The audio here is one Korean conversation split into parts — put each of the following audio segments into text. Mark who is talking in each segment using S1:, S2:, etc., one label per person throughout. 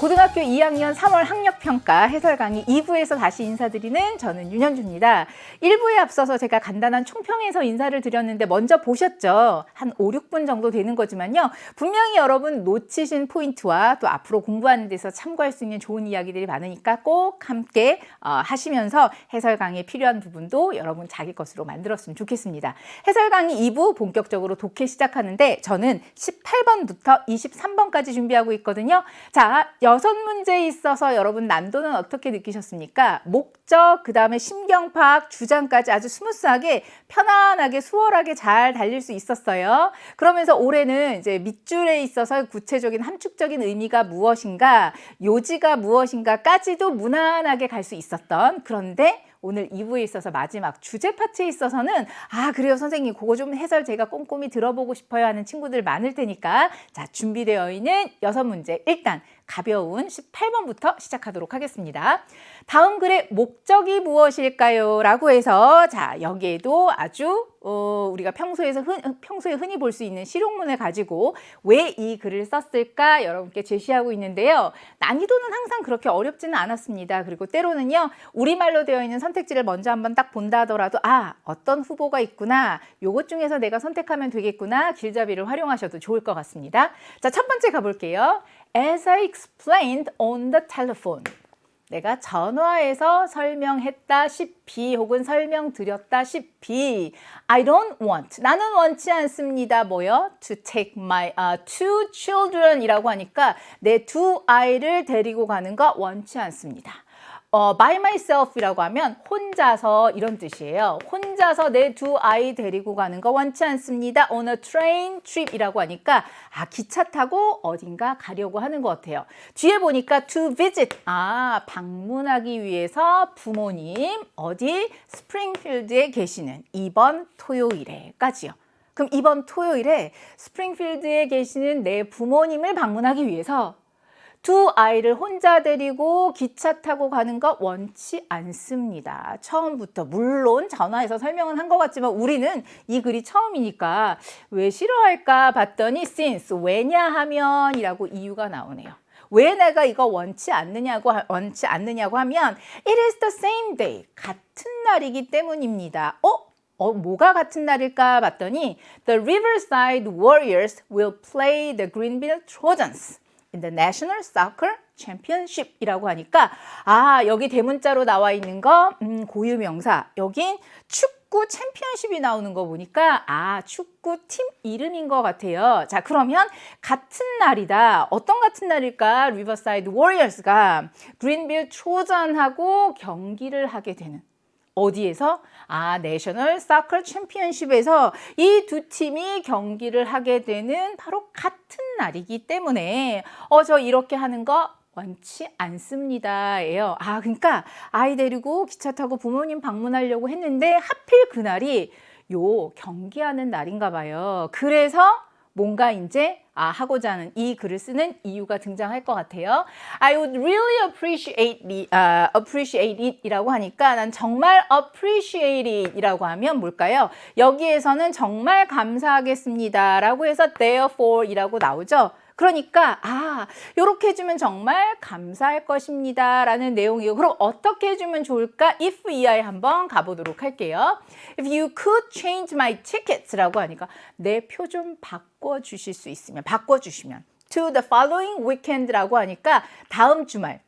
S1: 고등학교 2학년 3월 학력평가 해설 강의 2부에서 다시 인사드리는 저는 윤현주입니다. 1부에 앞서서 제가 간단한 총평에서 인사를 드렸는데 먼저 보셨죠? 한 5, 6분 정도 되는 거지만요. 분명히 여러분 놓치신 포인트와 또 앞으로 공부하는 데서 참고할 수 있는 좋은 이야기들이 많으니까 꼭 함께 하시면서 해설 강의에 필요한 부분도 여러분 자기 것으로 만들었으면 좋겠습니다. 해설 강의 2부 본격적으로 독해 시작하는데 저는 18번부터 23번까지 준비하고 있거든요. 자, 6문제에 있어서 여러분 난도는 어떻게 느끼셨습니까? 목적, 그 다음에 심경 파악, 주장까지 아주 스무스하게 편안하게 수월하게 잘 달릴 수 있었어요. 그러면서 올해는 이제 밑줄에 있어서 구체적인 함축적인 의미가 무엇인가, 요지가 무엇인가까지도 무난하게 갈 수 있었던, 그런데 오늘 2부에 있어서 마지막 주제 파트에 있어서는 그래요 선생님 그거 좀 해설 제가 꼼꼼히 들어보고 싶어요 하는 친구들 많을 테니까 자 준비되어 있는 6문제 일단 가벼운 18번부터 시작하도록 하겠습니다. 다음 글의 목적이 무엇일까요? 라고 해서 자 여기에도 아주 우리가 평소에 흔히 볼 수 있는 실용문을 가지고 왜 이 글을 썼을까 여러분께 제시하고 있는데요. 난이도는 항상 그렇게 어렵지는 않았습니다. 그리고 때로는요 우리말로 되어 있는 선택지를 먼저 한번 딱 본다 하더라도 어떤 후보가 있구나, 요것 중에서 내가 선택하면 되겠구나, 길잡이를 활용하셔도 좋을 것 같습니다. 자, 첫 번째 가볼게요. As I explained on the telephone. 내가 전화해서 설명했다시피 혹은 설명드렸다시피 I don't want, 나는 원치 않습니다. 뭐요? To take my two children 이라고 하니까 내 두 아이를 데리고 가는 거 원치 않습니다. by myself 이라고 하면 혼자서 이런 뜻이에요. 혼자서 내 두 아이 데리고 가는 거 원치 않습니다. On a train trip 이라고 하니까 기차 타고 어딘가 가려고 하는 것 같아요. 뒤에 보니까 to visit, 방문하기 위해서 부모님 어디 스프링필드에 계시는 이번 토요일에까지요. 그럼 이번 토요일에 스프링필드에 계시는 내 부모님을 방문하기 위해서 두 아이를 혼자 데리고 기차 타고 가는 거 원치 않습니다. 처음부터 물론 전화해서 설명은 한 것 같지만 우리는 이 글이 처음이니까 왜 싫어할까 봤더니 since, 왜냐하면 이라고 이유가 나오네요. 왜 내가 이거 원치 않느냐고 하면 it is the same day, 같은 날이기 때문입니다. 뭐가 같은 날일까 봤더니 the Riverside Warriors will play the Greenville Trojans in the National Soccer Championship 이라고 하니까 여기 대문자로 나와 있는 거 고유명사, 여긴 축구 챔피언십이 나오는 거 보니까 축구팀 이름인 것 같아요. 자 그러면 같은 날이다. 어떤 같은 날일까? 리버사이드 워리어스가 그린빌 트로전하고 경기를 하게 되는, 어디에서? 내셔널 서커 챔피언십에서 이 두 팀이 경기를 하게 되는 바로 같은 날이기 때문에 저 이렇게 하는 거 원치 않습니다 예요. 그러니까 아이 데리고 기차 타고 부모님 방문하려고 했는데 하필 그날이 요 경기하는 날인가 봐요. 그래서 뭔가 이제 하고자 하는 이 글을 쓰는 이유가 등장할 것 같아요. I would really appreciate it 이라고 하니까 난 정말 appreciate it 이라고 하면 뭘까요? 여기에서는 정말 감사하겠습니다 라고 해서 therefore 이라고 나오죠. 그러니까 이렇게 해주면 정말 감사할 것입니다 라는 내용이고, 그럼 어떻게 해주면 좋을까? if EI 한번 가보도록 할게요. If you could change my tickets 라고 하니까 내 표 좀 바꿔주실 수 있으면, 바꿔주시면 to the following weekend 라고 하니까 다음 주말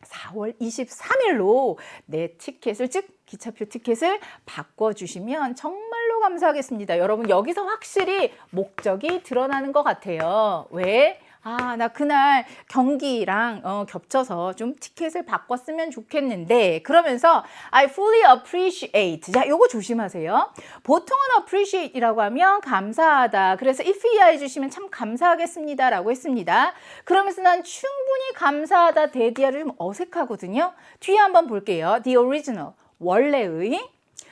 S1: 4월 23일로 내 티켓을, 즉 기차표 티켓을 바꿔주시면 정말로 감사하겠습니다. 여러분 여기서 확실히 목적이 드러나는 것 같아요. 왜? 나 그날 경기랑 겹쳐서 좀 티켓을 바꿨으면 좋겠는데, 그러면서 I fully appreciate. 자, 요거 조심하세요. 보통은 appreciate이라고 하면 감사하다. 그래서 if EI 주시면 참 감사하겠습니다 라고 했습니다. 그러면서 난 충분히 감사하다 대디아를 좀 어색하거든요. 뒤에 한번 볼게요. The original, 원래의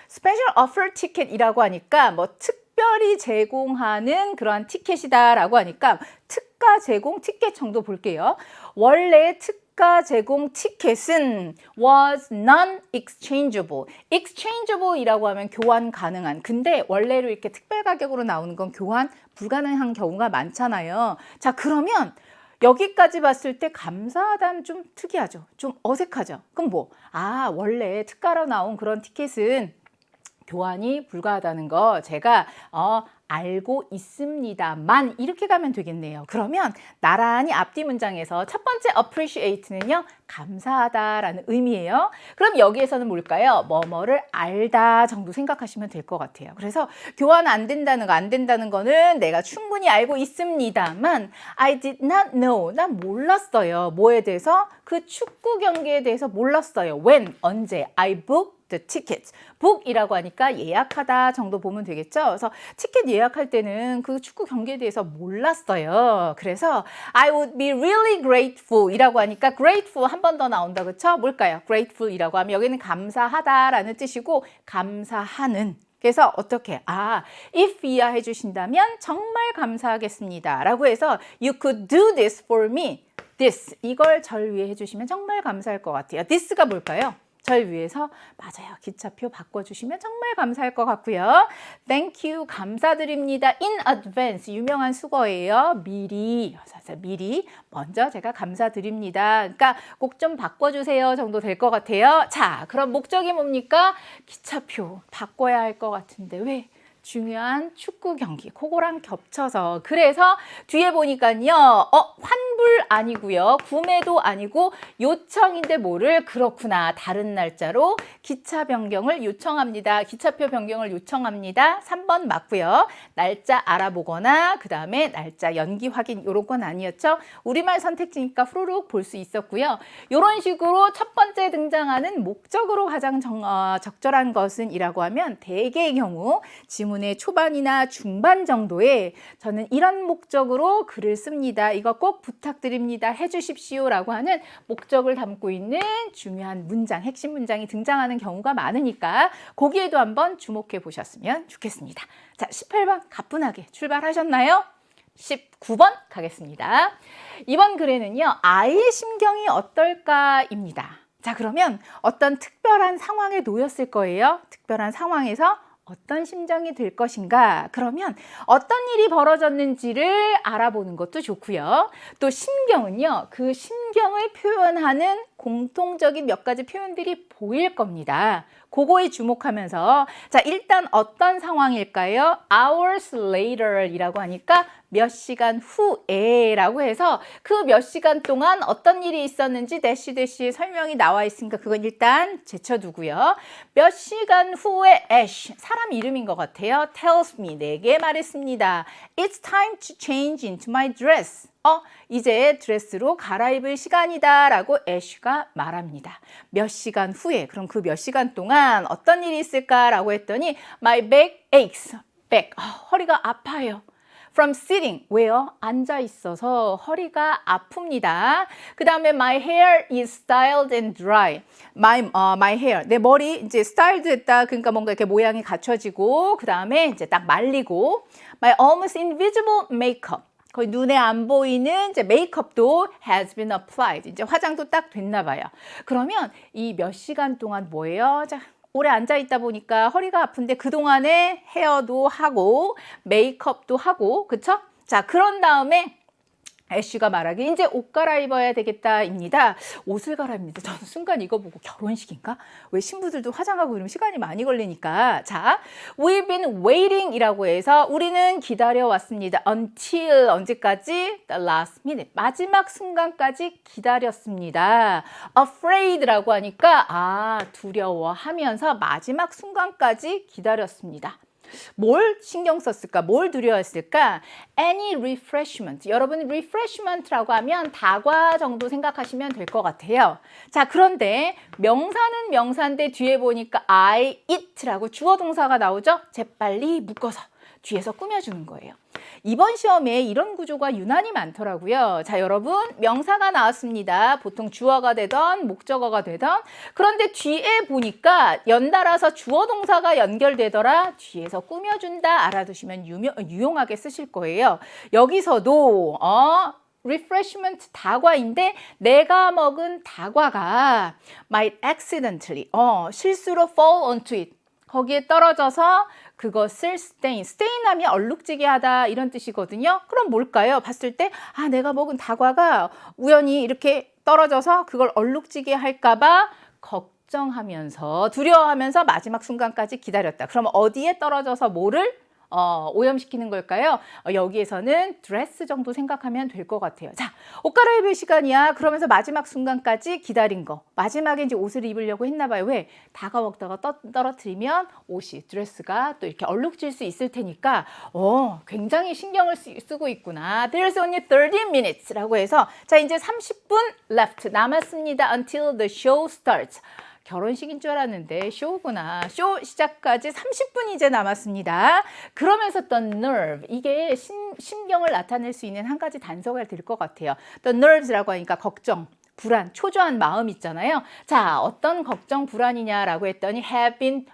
S1: special offer ticket이라고 하니까 특별히 제공하는 그러한 티켓이다 라고 하니까 특가 제공 티켓 정도 볼게요. 원래 특가 제공 티켓은 was non-exchangeable. exchangeable 이라고 하면 교환 가능한. 근데 원래로 이렇게 특별 가격으로 나오는 건 교환 불가능한 경우가 많잖아요. 자, 그러면 여기까지 봤을 때 감사하다는 좀 특이하죠. 좀 어색하죠. 그럼 뭐, 원래 특가로 나온 그런 티켓은 교환이 불가하다는 거 제가 알고 있습니다만 이렇게 가면 되겠네요. 그러면 나란히 앞뒤 문장에서 첫 번째 appreciate는요, 감사하다라는 의미예요. 그럼 여기에서는 뭘까요? 뭐뭐를 알다 정도 생각하시면 될 것 같아요. 그래서 교환 안 된다는 거는 내가 충분히 알고 있습니다만 I did not know, 난 몰랐어요. 뭐에 대해서? 그 축구 경기에 대해서 몰랐어요. When, 언제? I booked the tickets. book이라고 하니까 예약하다 정도 보면 되겠죠. 그래서 티켓 예약할 때는 그 축구 경기에 대해서 몰랐어요. 그래서 I would be really grateful 이라고 하니까 grateful 한 번 더 나온다. 그쵸? 뭘까요? grateful 이라고 하면 여기는 감사하다라는 뜻이고 감사하는. 그래서 어떻게? if 이하 해주신다면 정말 감사하겠습니다. 라고 해서 you could do this for me. this, 이걸 절 위해 해주시면 정말 감사할 것 같아요. this가 뭘까요? 절 위해서 맞아요. 기차표 바꿔주시면 정말 감사할 것 같고요. Thank you. 감사드립니다. In advance. 유명한 수거예요. 미리. 미리. 먼저 제가 감사드립니다. 그러니까 꼭 좀 바꿔주세요 정도 될 것 같아요. 자, 그럼 목적이 뭡니까? 기차표 바꿔야 할 것 같은데 왜? 중요한 축구 경기, 그거랑 겹쳐서. 그래서 뒤에 보니까요, 환불 아니고요, 구매도 아니고 요청인데 뭐를? 그렇구나, 다른 날짜로 기차 변경을 요청합니다. 기차표 변경을 요청합니다. 3번 맞고요. 날짜 알아보거나 그 다음에 날짜 연기 확인, 요런 건 아니었죠. 우리말 선택지니까 후루룩 볼 수 있었고요. 요런 식으로 첫 번째 등장하는 목적으로 가장 적절한 것은 이라고 하면 대개의 경우 지문의 초반이나 중반 정도에 저는 이런 목적으로 글을 씁니다. 이거 꼭 부탁드립니다. 해주십시오 라고 하는 목적을 담고 있는 중요한 문장, 핵심 문장이 등장하는 경우가 많으니까 거기에도 한번 주목해 보셨으면 좋겠습니다. 자, 18번 가뿐하게 출발하셨나요? 19번 가겠습니다. 이번 글에는요, 아이의 심경이 어떨까입니다. 자, 그러면 어떤 특별한 상황에 놓였을 거예요. 특별한 상황에서 어떤 심정이 될 것인가? 그러면 어떤 일이 벌어졌는지를 알아보는 것도 좋고요. 또 심경은요, 그 심경을 표현하는 공통적인 몇 가지 표현들이 보일 겁니다. 그거에 주목하면서 자, 일단 어떤 상황일까요? Hours later 이라고 하니까 몇 시간 후에 라고 해서 그 몇 시간 동안 어떤 일이 있었는지 대시 설명이 나와 있으니까 그건 일단 제쳐두고요. 몇 시간 후에 Ash, 사람 이름인 것 같아요. tells me, 내게 말했습니다. It's time to change into my dress. 이제 드레스로 갈아입을 시간이다 라고 애쉬가 말합니다. 몇 시간 후에, 그럼 그 몇 시간 동안 어떤 일이 있을까라고 했더니 My back aches, back, 허리가 아파요. From sitting, 왜요? 앉아 있어서 허리가 아픕니다. 그 다음에 my hair is styled and dry. My hair, 내 머리 이제 styled 했다. 그러니까 뭔가 이렇게 모양이 갖춰지고, 그 다음에 이제 딱 말리고, my almost invisible makeup. 거의 눈에 안 보이는 이제 메이크업도 has been applied. 이제 화장도 딱 됐나 봐요. 그러면 이 몇 시간 동안 뭐예요? 자, 오래 앉아 있다 보니까 허리가 아픈데 그동안에 헤어도 하고 메이크업도 하고, 그쵸? 자, 그런 다음에 애쉬가 말하기 이제 옷 갈아입어야 되겠다입니다. 옷을 갈아입니다. 저는 순간 이거 보고 결혼식인가? 왜 신부들도 화장하고 이러면 시간이 많이 걸리니까. 자, we've been waiting 이라고 해서 우리는 기다려왔습니다. until 언제까지? The last minute. 마지막 순간까지 기다렸습니다. afraid라고 하니까 두려워하면서 마지막 순간까지 기다렸습니다. 뭘 신경 썼을까? 뭘 두려워했을까? Any refreshment. 여러분 refreshment라고 하면 다과 정도 생각하시면 될 것 같아요. 자, 그런데 명사는 명사인데 뒤에 보니까 I eat라고 주어 동사가 나오죠? 재빨리 묶어서 뒤에서 꾸며주는 거예요. 이번 시험에 이런 구조가 유난히 많더라고요. 자, 여러분 명사가 나왔습니다. 보통 주어가 되던 목적어가 되던, 그런데 뒤에 보니까 연달아서 주어 동사가 연결되더라. 뒤에서 꾸며준다 알아두시면 유용하게 쓰실 거예요. 여기서도 refreshment 다과인데 내가 먹은 다과가 might accidentally 실수로 fall onto it, 거기에 떨어져서 그것을 stain 하면 얼룩지게 하다 이런 뜻이거든요. 그럼 뭘까요? 봤을 때 내가 먹은 다과가 우연히 이렇게 떨어져서 그걸 얼룩지게 할까봐 걱정하면서 두려워하면서 마지막 순간까지 기다렸다. 그럼 어디에 떨어져서 뭐를 오염시키는 걸까요? 여기에서는 드레스 정도 생각하면 될 것 같아요. 자, 옷 갈아입을 시간이야. 그러면서 마지막 순간까지 기다린 거. 마지막에 이제 옷을 입으려고 했나 봐요. 왜? 다가 먹다가 떨어뜨리면 옷이, 드레스가 또 이렇게 얼룩질 수 있을 테니까 굉장히 신경을 쓰고 있구나. There's only 30 minutes 라고 해서 자, 이제 30분 left 남았습니다. Until the show starts. 결혼식인 줄 알았는데 쇼구나. 쇼 시작까지 30분 이제 남았습니다. 그러면서 the nerve, 이게 심경을 나타낼 수 있는 한 가지 단서가 될 것 같아요. the nerves라고 하니까 걱정, 불안, 초조한 마음 있잖아요. 자, 어떤 걱정, 불안이냐라고 했더니 have been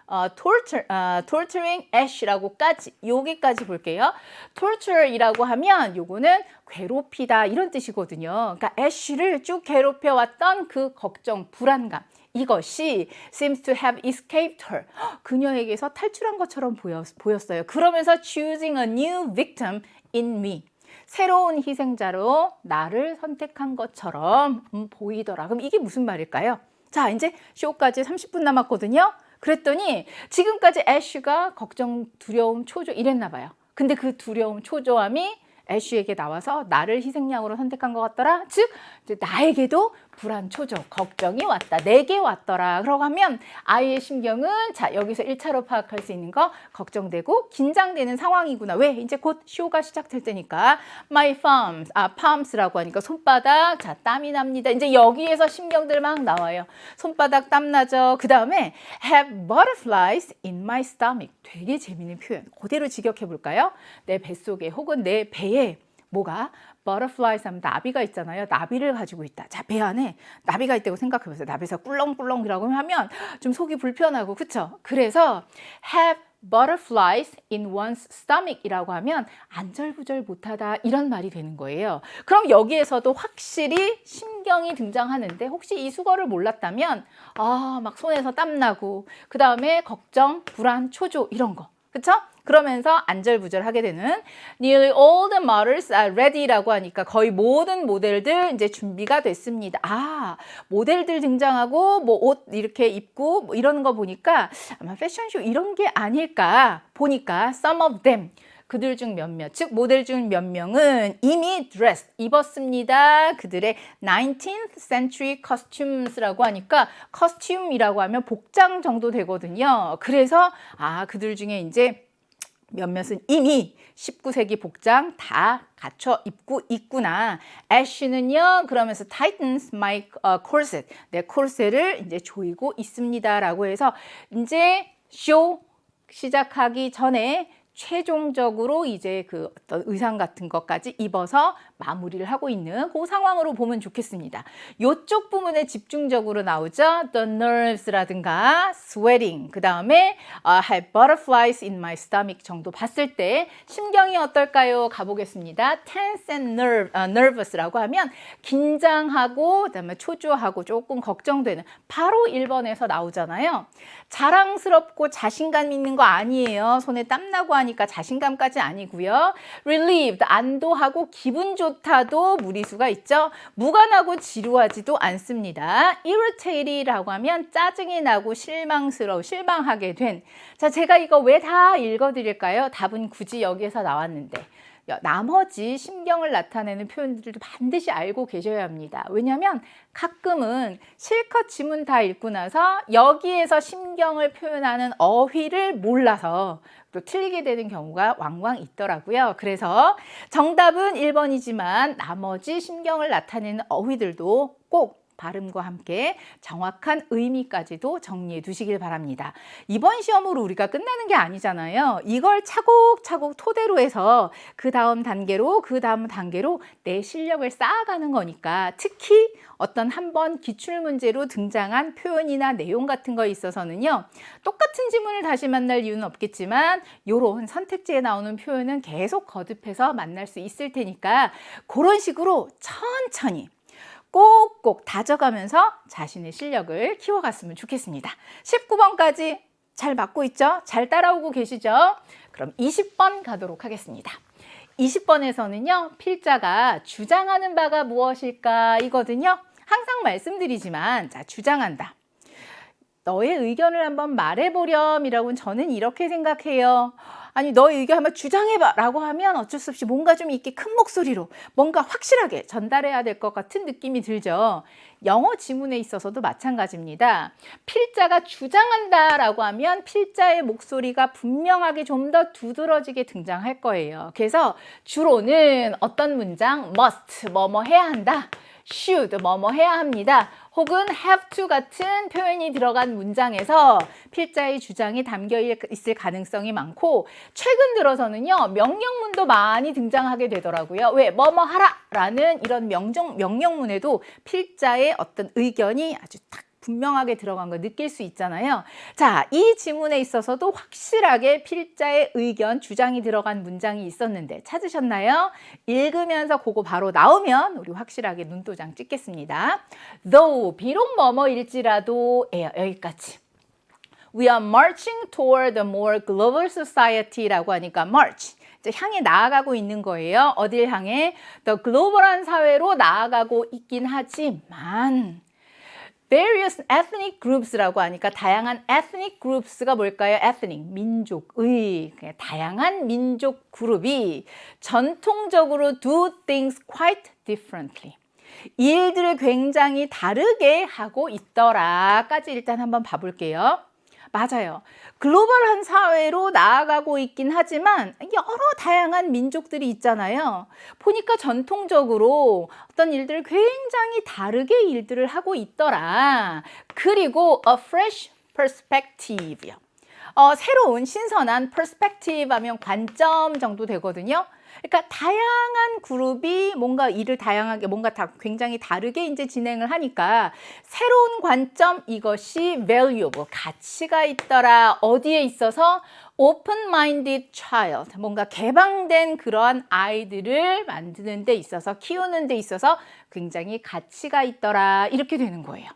S1: torturing Ash라고까지, 여기까지 볼게요. torture이라고 하면 요거는 괴롭히다 이런 뜻이거든요. 그러니까 Ash를 쭉 괴롭혀왔던 그 걱정, 불안감. 이것이 seems to have escaped her. 그녀에게서 탈출한 것처럼 보였어요. 그러면서 choosing a new victim in me. 새로운 희생자로 나를 선택한 것처럼 보이더라. 그럼 이게 무슨 말일까요? 자, 이제 쇼까지 30분 남았거든요. 그랬더니 지금까지 애쉬가 걱정, 두려움, 초조 이랬나 봐요. 근데 그 두려움, 초조함이 애쉬에게 나와서 나를 희생양으로 선택한 것 같더라. 즉 이제 나에게도 불안, 초조, 걱정이 왔다. 내게 왔더라. 그러고 하면 아이의 심경은 자, 여기서 1차로 파악할 수 있는 거 걱정되고 긴장되는 상황이구나. 왜? 이제 곧 쇼가 시작될 때니까. My palms, palms라고 하니까 손바닥, 자, 땀이 납니다. 이제 여기에서 심경들 막 나와요. 손바닥 땀 나죠. 그 다음에 have butterflies in my stomach. 되게 재미있는 표현. 그대로 직역해 볼까요? 내 뱃속에 혹은 내 배에 뭐가? butterflies 하면 나비가 있잖아요. 나비를 가지고 있다. 자, 배 안에 나비가 있다고 생각해 보세요. 나비에서 꿀렁꿀렁이라고 하면 좀 속이 불편하고, 그쵸? 그래서 have butterflies in one's stomach 이라고 하면 안절부절 못하다 이런 말이 되는 거예요. 그럼 여기에서도 확실히 심경이 등장하는데 혹시 이 수거를 몰랐다면 막 손에서 땀나고 그 다음에 걱정, 불안, 초조 이런 거. 그쵸? 그러면서 안절부절하게 되는 Nearly all the models are ready라고 하니까 거의 모든 모델들 이제 준비가 됐습니다. 모델들 등장하고 뭐 옷 이렇게 입고 뭐 이러는 거 보니까 아마 패션쇼 이런 게 아닐까 보니까 some of them 그들 중 몇몇, 즉 모델 중 몇 명은 이미 드레스 입었습니다. 그들의 19th century costumes라고 하니까 커스튬이라고 하면 복장 정도 되거든요. 그래서 그들 중에 이제 몇몇은 이미 19세기 복장 다 갖춰 입고 있구나. 애쉬는요, 그러면서 tightens my corset. 내 콜셋을 이제 조이고 있습니다라고 해서 이제 쇼 시작하기 전에 최종적으로 이제 그 어떤 의상 같은 것까지 입어서 마무리를 하고 있는 그 상황으로 보면 좋겠습니다. 이쪽 부분에 집중적으로 나오죠. The nerves라든가 sweating, 그 다음에 have butterflies in my stomach 정도 봤을 때 심경이 어떨까요? 가보겠습니다. tense and nervous라고 하면 긴장하고 그다음에 초조하고 조금 걱정되는 바로 1번에서 나오잖아요. 자랑스럽고 자신감 있는 거 아니에요. 손에 땀나고 하니까 자신감까지 아니고요. relieved, 안도하고 기분 좋다도 무리수가 있죠. 무관하고 지루하지도 않습니다. irritate라고 하면 짜증이 나고 실망하게 된. 자, 제가 이거 왜 다 읽어드릴까요? 답은 굳이 여기에서 나왔는데. 나머지 심경을 나타내는 표현들도 반드시 알고 계셔야 합니다. 왜냐하면 가끔은 실컷 지문 다 읽고 나서 여기에서 심경을 표현하는 어휘를 몰라서 또 틀리게 되는 경우가 왕왕 있더라고요. 그래서 정답은 1번이지만 나머지 심경을 나타내는 어휘들도 꼭 발음과 함께 정확한 의미까지도 정리해 두시길 바랍니다. 이번 시험으로 우리가 끝나는 게 아니잖아요. 이걸 차곡차곡 토대로 해서 그 다음 단계로 내 실력을 쌓아가는 거니까 특히 어떤 한번 기출문제로 등장한 표현이나 내용 같은 거에 있어서는요. 똑같은 지문을 다시 만날 이유는 없겠지만 이런 선택지에 나오는 표현은 계속 거듭해서 만날 수 있을 테니까 그런 식으로 천천히 꼭꼭 다져가면서 자신의 실력을 키워갔으면 좋겠습니다. 19번까지 잘 맞고 있죠? 잘 따라오고 계시죠? 그럼 20번 가도록 하겠습니다. 20번에서는요, 필자가 주장하는 바가 무엇일까 이거든요. 항상 말씀드리지만, 자, 주장한다. 너의 의견을 한번 말해보렴이라고는 저는 이렇게 생각해요. 아니, 너의 의견 한번 주장해봐 라고 하면 어쩔 수 없이 뭔가 좀 이렇게 큰 목소리로 뭔가 확실하게 전달해야 될 것 같은 느낌이 들죠. 영어 지문에 있어서도 마찬가지입니다. 필자가 주장한다 라고 하면 필자의 목소리가 분명하게 좀 더 두드러지게 등장할 거예요. 그래서 주로는 어떤 문장, must, 뭐뭐 해야 한다, should, 뭐뭐 해야 합니다, 혹은 have to 같은 표현이 들어간 문장에서 필자의 주장이 담겨 있을 가능성이 많고, 최근 들어서는요, 명령문도 많이 등장하게 되더라고요. 왜? 뭐뭐 하라 라는 이런 명령문에도 필자의 어떤 의견이 아주 딱 분명하게 들어간 거 느낄 수 있잖아요. 자, 이 지문에 있어서도 확실하게 필자의 의견, 주장이 들어간 문장이 있었는데 찾으셨나요? 읽으면서 그거 바로 나오면 우리 확실하게 눈도장 찍겠습니다. Though, 비록 뭐뭐일지라도 여기까지. We are marching toward a more global society라고 하니까 march. 이제 향해 나아가고 있는 거예요. 어딜 향해? 더 글로벌한 사회로 나아가고 있긴 하지만 various ethnic groups라고 하니까 다양한 ethnic groups가 뭘까요? ethnic, 민족의 다양한 민족 그룹이 전통적으로 do things quite differently. 일들을 굉장히 다르게 하고 있더라까지 일단 한번 봐볼게요. 맞아요. 글로벌한 사회로 나아가고 있긴 하지만 여러 다양한 민족들이 있잖아요. 보니까 전통적으로 어떤 일들을 굉장히 다르게 일들을 하고 있더라. 그리고 a fresh perspective. 새로운 신선한 perspective 하면 관점 정도 되거든요. 그러니까 다양한 그룹이 뭔가 일을 다양하게 뭔가 굉장히 다르게 이제 진행을 하니까 새로운 관점, 이것이 valuable, 가치가 있더라. 어디에 있어서? open-minded child, 뭔가 개방된 그러한 아이들을 만드는 데 있어서, 키우는 데 있어서 굉장히 가치가 있더라. 이렇게 되는 거예요.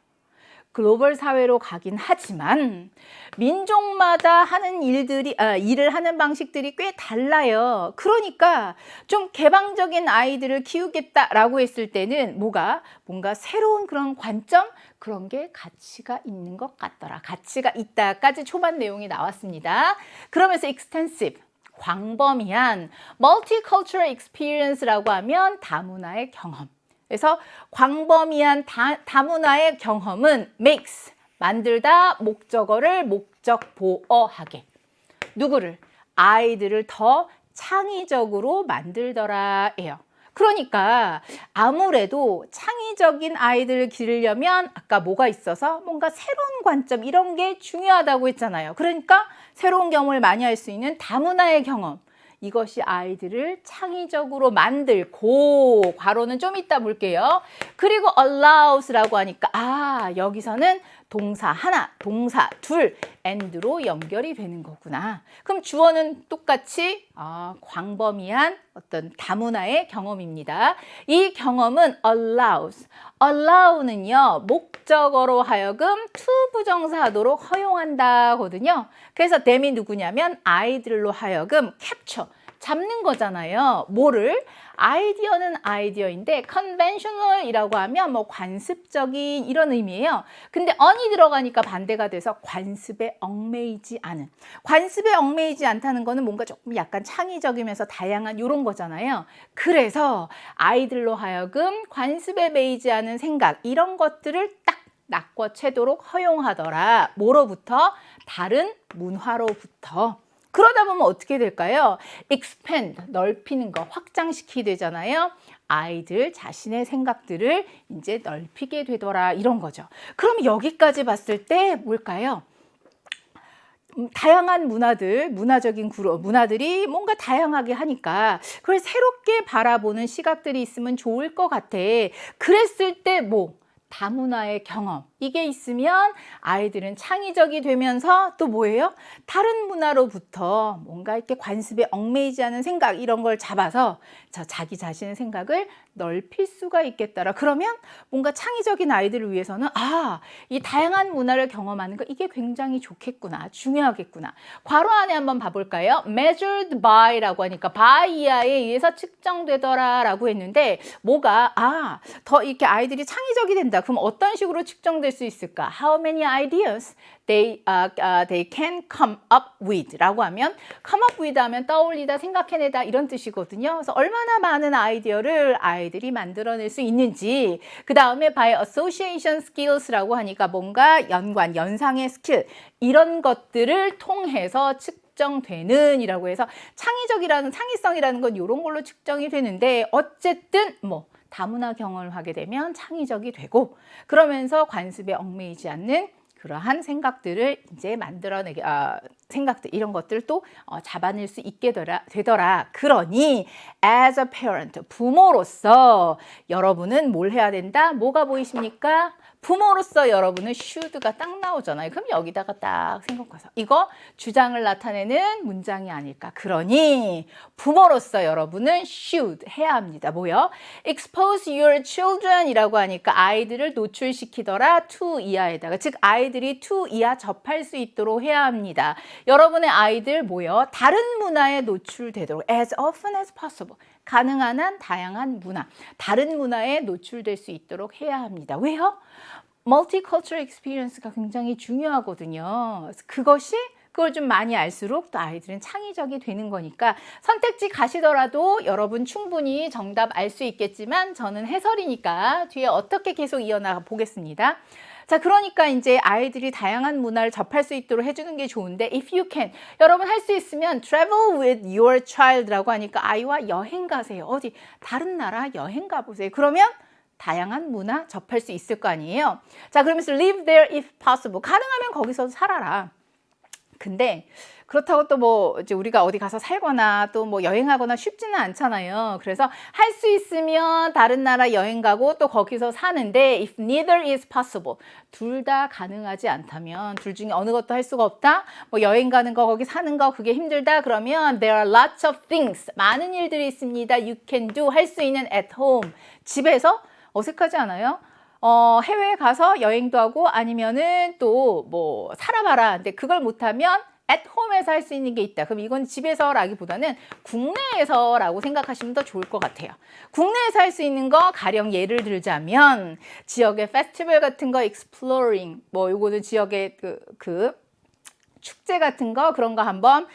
S1: 글로벌 사회로 가긴 하지만 민족마다 하는 일을 하는 방식들이 꽤 달라요. 그러니까 좀 개방적인 아이들을 키우겠다라고 했을 때는 뭔가 새로운 그런 관점, 그런 게 가치가 있는 것 같더라. 가치가 있다까지 초반 내용이 나왔습니다. 그러면서 extensive, 광범위한 multicultural experience라고 하면 다문화의 경험. 그래서 광범위한 다문화의 경험은 makes, 만들다, 목적어를 목적보어하게. 누구를? 아이들을 더 창의적으로 만들더라예요. 그러니까 아무래도 창의적인 아이들을 기르려면 아까 뭐가 있어서 뭔가 새로운 관점, 이런 게 중요하다고 했잖아요. 그러니까 새로운 경험을 많이 할 수 있는 다문화의 경험. 이것이 아이들을 창의적으로 만들고, 괄호는 좀 이따 볼게요. 그리고 allows,라고 하니까 여기서는 동사 하나, 동사 둘, and로 연결이 되는 거구나. 그럼 주어는 똑같이 광범위한 어떤 다문화의 경험입니다. 이 경험은 allows. allow는요, 목적어로 하여금 to 부정사하도록 허용한다거든요. 그래서 them이 누구냐면 아이들로 하여금 capture, 잡는 거잖아요. 뭐를? 아이디어는 아이디어인데 conventional이라고 하면 뭐 관습적인 이런 의미예요. 근데 on이 들어가니까 반대가 돼서 관습에 얽매이지 않은. 관습에 얽매이지 않다는 거는 뭔가 조금 약간 창의적이면서 다양한 이런 거잖아요. 그래서 아이들로 하여금 관습에 매이지 않은 생각, 이런 것들을 딱 낚아채도록 허용하더라. 뭐로부터? 다른 문화로부터. 그러다 보면 어떻게 될까요? expand, 넓히는 거, 확장시키게 되잖아요. 아이들 자신의 생각들을 이제 넓히게 되더라, 이런 거죠. 그럼 여기까지 봤을 때 뭘까요? 다양한 문화적인 그룹, 문화들이 뭔가 다양하게 하니까 그걸 새롭게 바라보는 시각들이 있으면 좋을 것 같아. 그랬을 때 다문화의 경험, 이게 있으면 아이들은 창의적이 되면서 또 뭐예요? 다른 문화로부터 뭔가 이렇게 관습에 얽매이지 않은 생각 이런 걸 잡아서 자기 자신의 생각을 넓힐 수가 있겠더라. 그러면 뭔가 창의적인 아이들을 위해서는 이 다양한 문화를 경험하는 거 이게 굉장히 좋겠구나. 중요하겠구나. 괄호 안에 한번 봐볼까요? measured by라고 하니까 by 이하에 의해서 측정되더라 라고 했는데 뭐가 더 이렇게 아이들이 창의적이 된다. 그럼 어떤 식으로 측정될 수 있을까? How many ideas they can come up with 라고 하면 come up with 하면 떠올리다, 생각해내다 이런 뜻이거든요. 그래서 얼마나 많은 아이디어를 아이들이 만들어낼 수 있는지 그 다음에 by association skills라고 하니까 뭔가 연관, 연상의 스킬 이런 것들을 통해서 측정되는 이라고 해서 창의성이라는 건 이런 걸로 측정이 되는데 어쨌든 다문화 경험을 하게 되면 창의적이 되고 그러면서 관습에 얽매이지 않는 그러한 생각들을 이제 생각들 이런 것들을 또 잡아낼 수 있게 되더라. 그러니 as a parent 부모로서 여러분은 뭘 해야 된다? 뭐가 보이십니까? 부모로서 여러분은 should가 딱 나오잖아요. 그럼 여기다가 딱 생각해서 이거 주장을 나타내는 문장이 아닐까. 그러니 부모로서 여러분은 should 해야 합니다. 뭐요? expose your children 이라고 하니까 아이들을 노출시키더라 to 이하에다가 즉 아이들이 to 이하 접할 수 있도록 해야 합니다. 여러분의 아이들 뭐요? 다른 문화에 노출되도록 as often as possible 가능한 한 다양한 문화, 다른 문화에 노출될 수 있도록 해야 합니다. 왜요? Multicultural experience가 굉장히 중요하거든요. 그걸 좀 많이 알수록 또 아이들은 창의적이 되는 거니까 선택지 가시더라도 여러분 충분히 정답 알 수 있겠지만 저는 해설이니까 뒤에 어떻게 계속 이어나가 보겠습니다. 자, 그러니까 이제 아이들이 다양한 문화를 접할 수 있도록 해주는 게 좋은데 if you can, 여러분 할 수 있으면 travel with your child라고 하니까 아이와 여행 가세요. 어디 다른 나라 여행 가보세요. 그러면 다양한 문화 접할 수 있을 거 아니에요. 자, 그러면서 live there if possible. 가능하면 거기서 살아라. 근데 그렇다고 또 이제 우리가 어디 가서 살거나 또 여행하거나 쉽지는 않잖아요. 그래서 할 수 있으면 다른 나라 여행 가고 또 거기서 사는데 if neither is possible 둘 다 가능하지 않다면 둘 중에 어느 것도 할 수가 없다. 여행 가는 거 거기 사는 거 그게 힘들다. 그러면 there are lots of things 많은 일들이 있습니다. You can do 할 수 있는 at home 집에서 어색하지 않아요? 해외에 가서 여행도 하고 아니면은 또 살아봐라. 근데 그걸 못하면 at home에서 할 수 있는 게 있다. 그럼 이건 집에서라기보다는 국내에서라고 생각하시면 더 좋을 것 같아요. 국내에서 할 수 있는 거 가령 예를 들자면 지역의 페스티벌 같은 거 exploring 요거는 지역의 그 축제 같은 거 그런 거 한번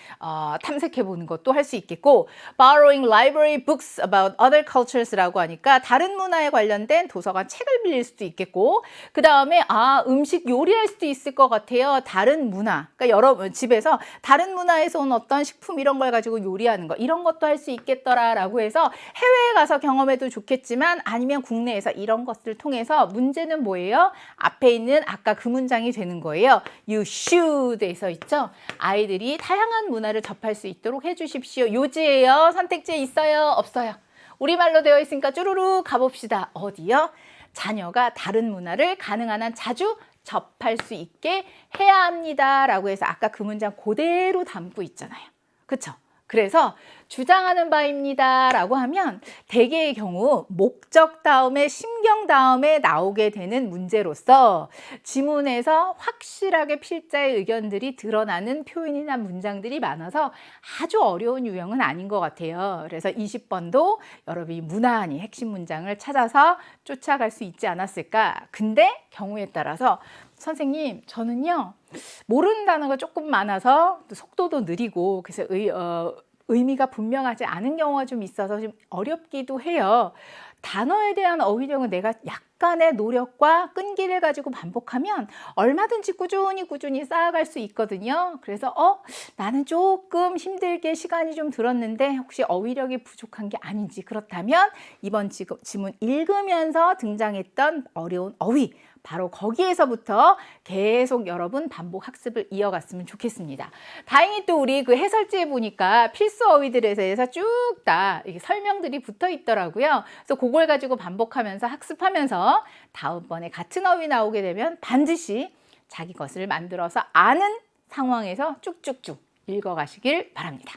S1: 탐색해 보는 것도 할 수 있겠고 borrowing library books about other cultures라고 하니까 다른 문화에 관련된 도서관 책을 빌릴 수도 있겠고 그 다음에 음식 요리할 수도 있을 것 같아요. 다른 문화 그러니까 여러분 집에서 다른 문화에서 온 어떤 식품 이런 걸 가지고 요리하는 거 이런 것도 할 수 있겠더라라고 해서 해외에 가서 경험해도 좋겠지만 아니면 국내에서 이런 것들을 통해서 문제는 뭐예요? 앞에 있는 아까 그 문장이 되는 거예요. You should에서 있죠. 아이들이 다양한 문화를 접할 수 있도록 해주십시오. 요지예요. 선택지에 있어요? 없어요? 우리말로 되어 있으니까 쭈루루 가봅시다. 어디요? 자녀가 다른 문화를 가능한 한 자주 접할 수 있게 해야 합니다. 라고 해서 아까 그 문장 그대로 담고 있잖아요. 그쵸? 그래서 주장하는 바입니다 라고 하면 대개의 경우 목적 다음에 심경 다음에 나오게 되는 문제로서 지문에서 확실하게 필자의 의견들이 드러나는 표현이나 문장들이 많아서 아주 어려운 유형은 아닌 것 같아요. 그래서 20번도 여러분이 무난히 핵심 문장을 찾아서 쫓아갈 수 있지 않았을까. 근데 경우에 따라서 선생님 저는요 모르는 단어가 조금 많아서 또 속도도 느리고 그래서 의미가 분명하지 않은 경우가 좀 있어서 좀 어렵기도 해요. 단어에 대한 어휘력은 내가 약간의 노력과 끈기를 가지고 반복하면 얼마든지 꾸준히 쌓아갈 수 있거든요. 그래서 나는 조금 힘들게 시간이 좀 들었는데 혹시 어휘력이 부족한 게 아닌지 그렇다면 이번 지문 읽으면서 등장했던 어려운 어휘 바로 거기에서부터 계속 여러분 반복 학습을 이어갔으면 좋겠습니다. 다행히 또 우리 그 해설지에 보니까 필수 어휘들에 대해서 쭉 다 설명들이 붙어 있더라고요. 그래서 그걸 가지고 반복하면서 학습하면서 다음번에 같은 어휘 나오게 되면 반드시 자기 것을 만들어서 아는 상황에서 쭉쭉쭉 읽어가시길 바랍니다.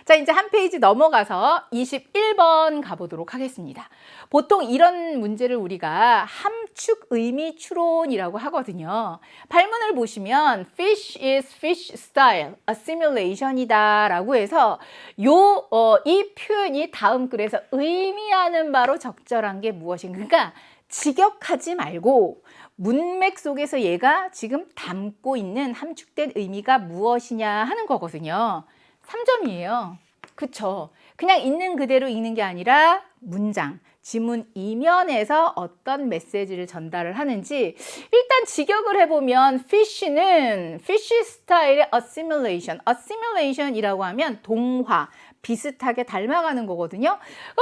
S1: 자, 이제 한 페이지 넘어가서 21번 가보도록 하겠습니다. 보통 이런 문제를 우리가 함축 의미 추론이라고 하거든요. 발문을 보시면 fish is fish style, assimilation이다 라고 해서 이 표현이 다음 글에서 의미하는 바로 적절한 게 무엇인가. 그러니까 직역하지 말고 문맥 속에서 얘가 지금 담고 있는 함축된 의미가 무엇이냐 하는 거거든요. 3점이에요. 그쵸? 그냥 있는 그대로 읽는 게 아니라 문장, 지문 이면에서 어떤 메시지를 전달을 하는지 일단 직역을 해보면 fish는 fish 스타일의 assimilation, assimilation이라고 하면 동화, 비슷하게 닮아가는 거거든요.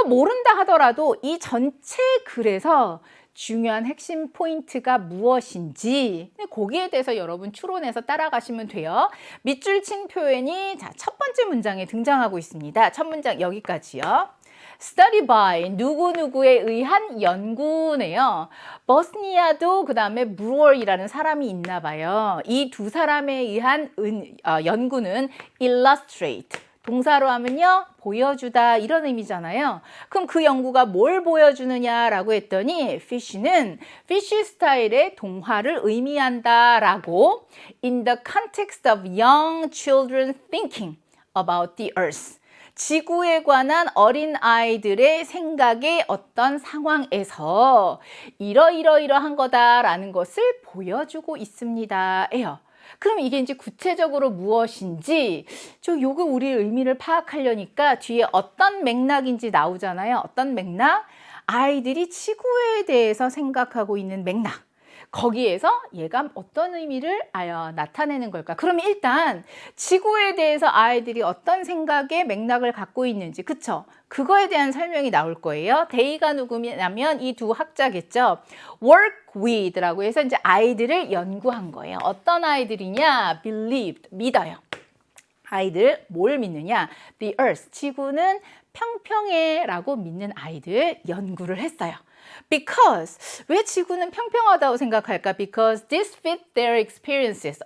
S1: 모른다 하더라도 이 전체 글에서 중요한 핵심 포인트가 무엇인지 거기에 대해서 여러분 추론해서 따라가시면 돼요. 밑줄 친 표현이 첫 번째 문장에 등장하고 있습니다. 첫 문장 여기까지요. Study by 누구누구에 의한 연구네요. 버스니아도 그 다음에 브루얼이라는 사람이 있나 봐요. 이 두 사람에 의한 연구는 illustrate. 동사로 하면요, 보여주다 이런 의미잖아요. 그럼 그 연구가 뭘 보여주느냐라고 했더니 fish는 fish 스타일의 동화를 의미한다라고 in the context of young children thinking about the earth. 지구에 관한 어린 아이들의 생각의 어떤 상황에서 이러이러이러한 거다라는 것을 보여주고 있습니다. 예요. 그럼 이게 이제 구체적으로 무엇인지 요거 우리 의미를 파악하려니까 뒤에 어떤 맥락인지 나오잖아요. 어떤 맥락? 아이들이 지구에 대해서 생각하고 있는 맥락. 거기에서 얘가 어떤 의미를 나타내는 걸까? 그러면 일단 지구에 대해서 아이들이 어떤 생각의 맥락을 갖고 있는지, 그쵸? 그거에 대한 설명이 나올 거예요. They가 누구냐면 이 두 학자겠죠. Work with라고 해서 이제 아이들을 연구한 거예요. 어떤 아이들이냐? Believed, 믿어요. 아이들 뭘 믿느냐? The earth, 지구는 평평해라고 믿는 아이들 연구를 했어요. Because, 왜 지구는 평평하다고 생각할까? Because this fit their experiences.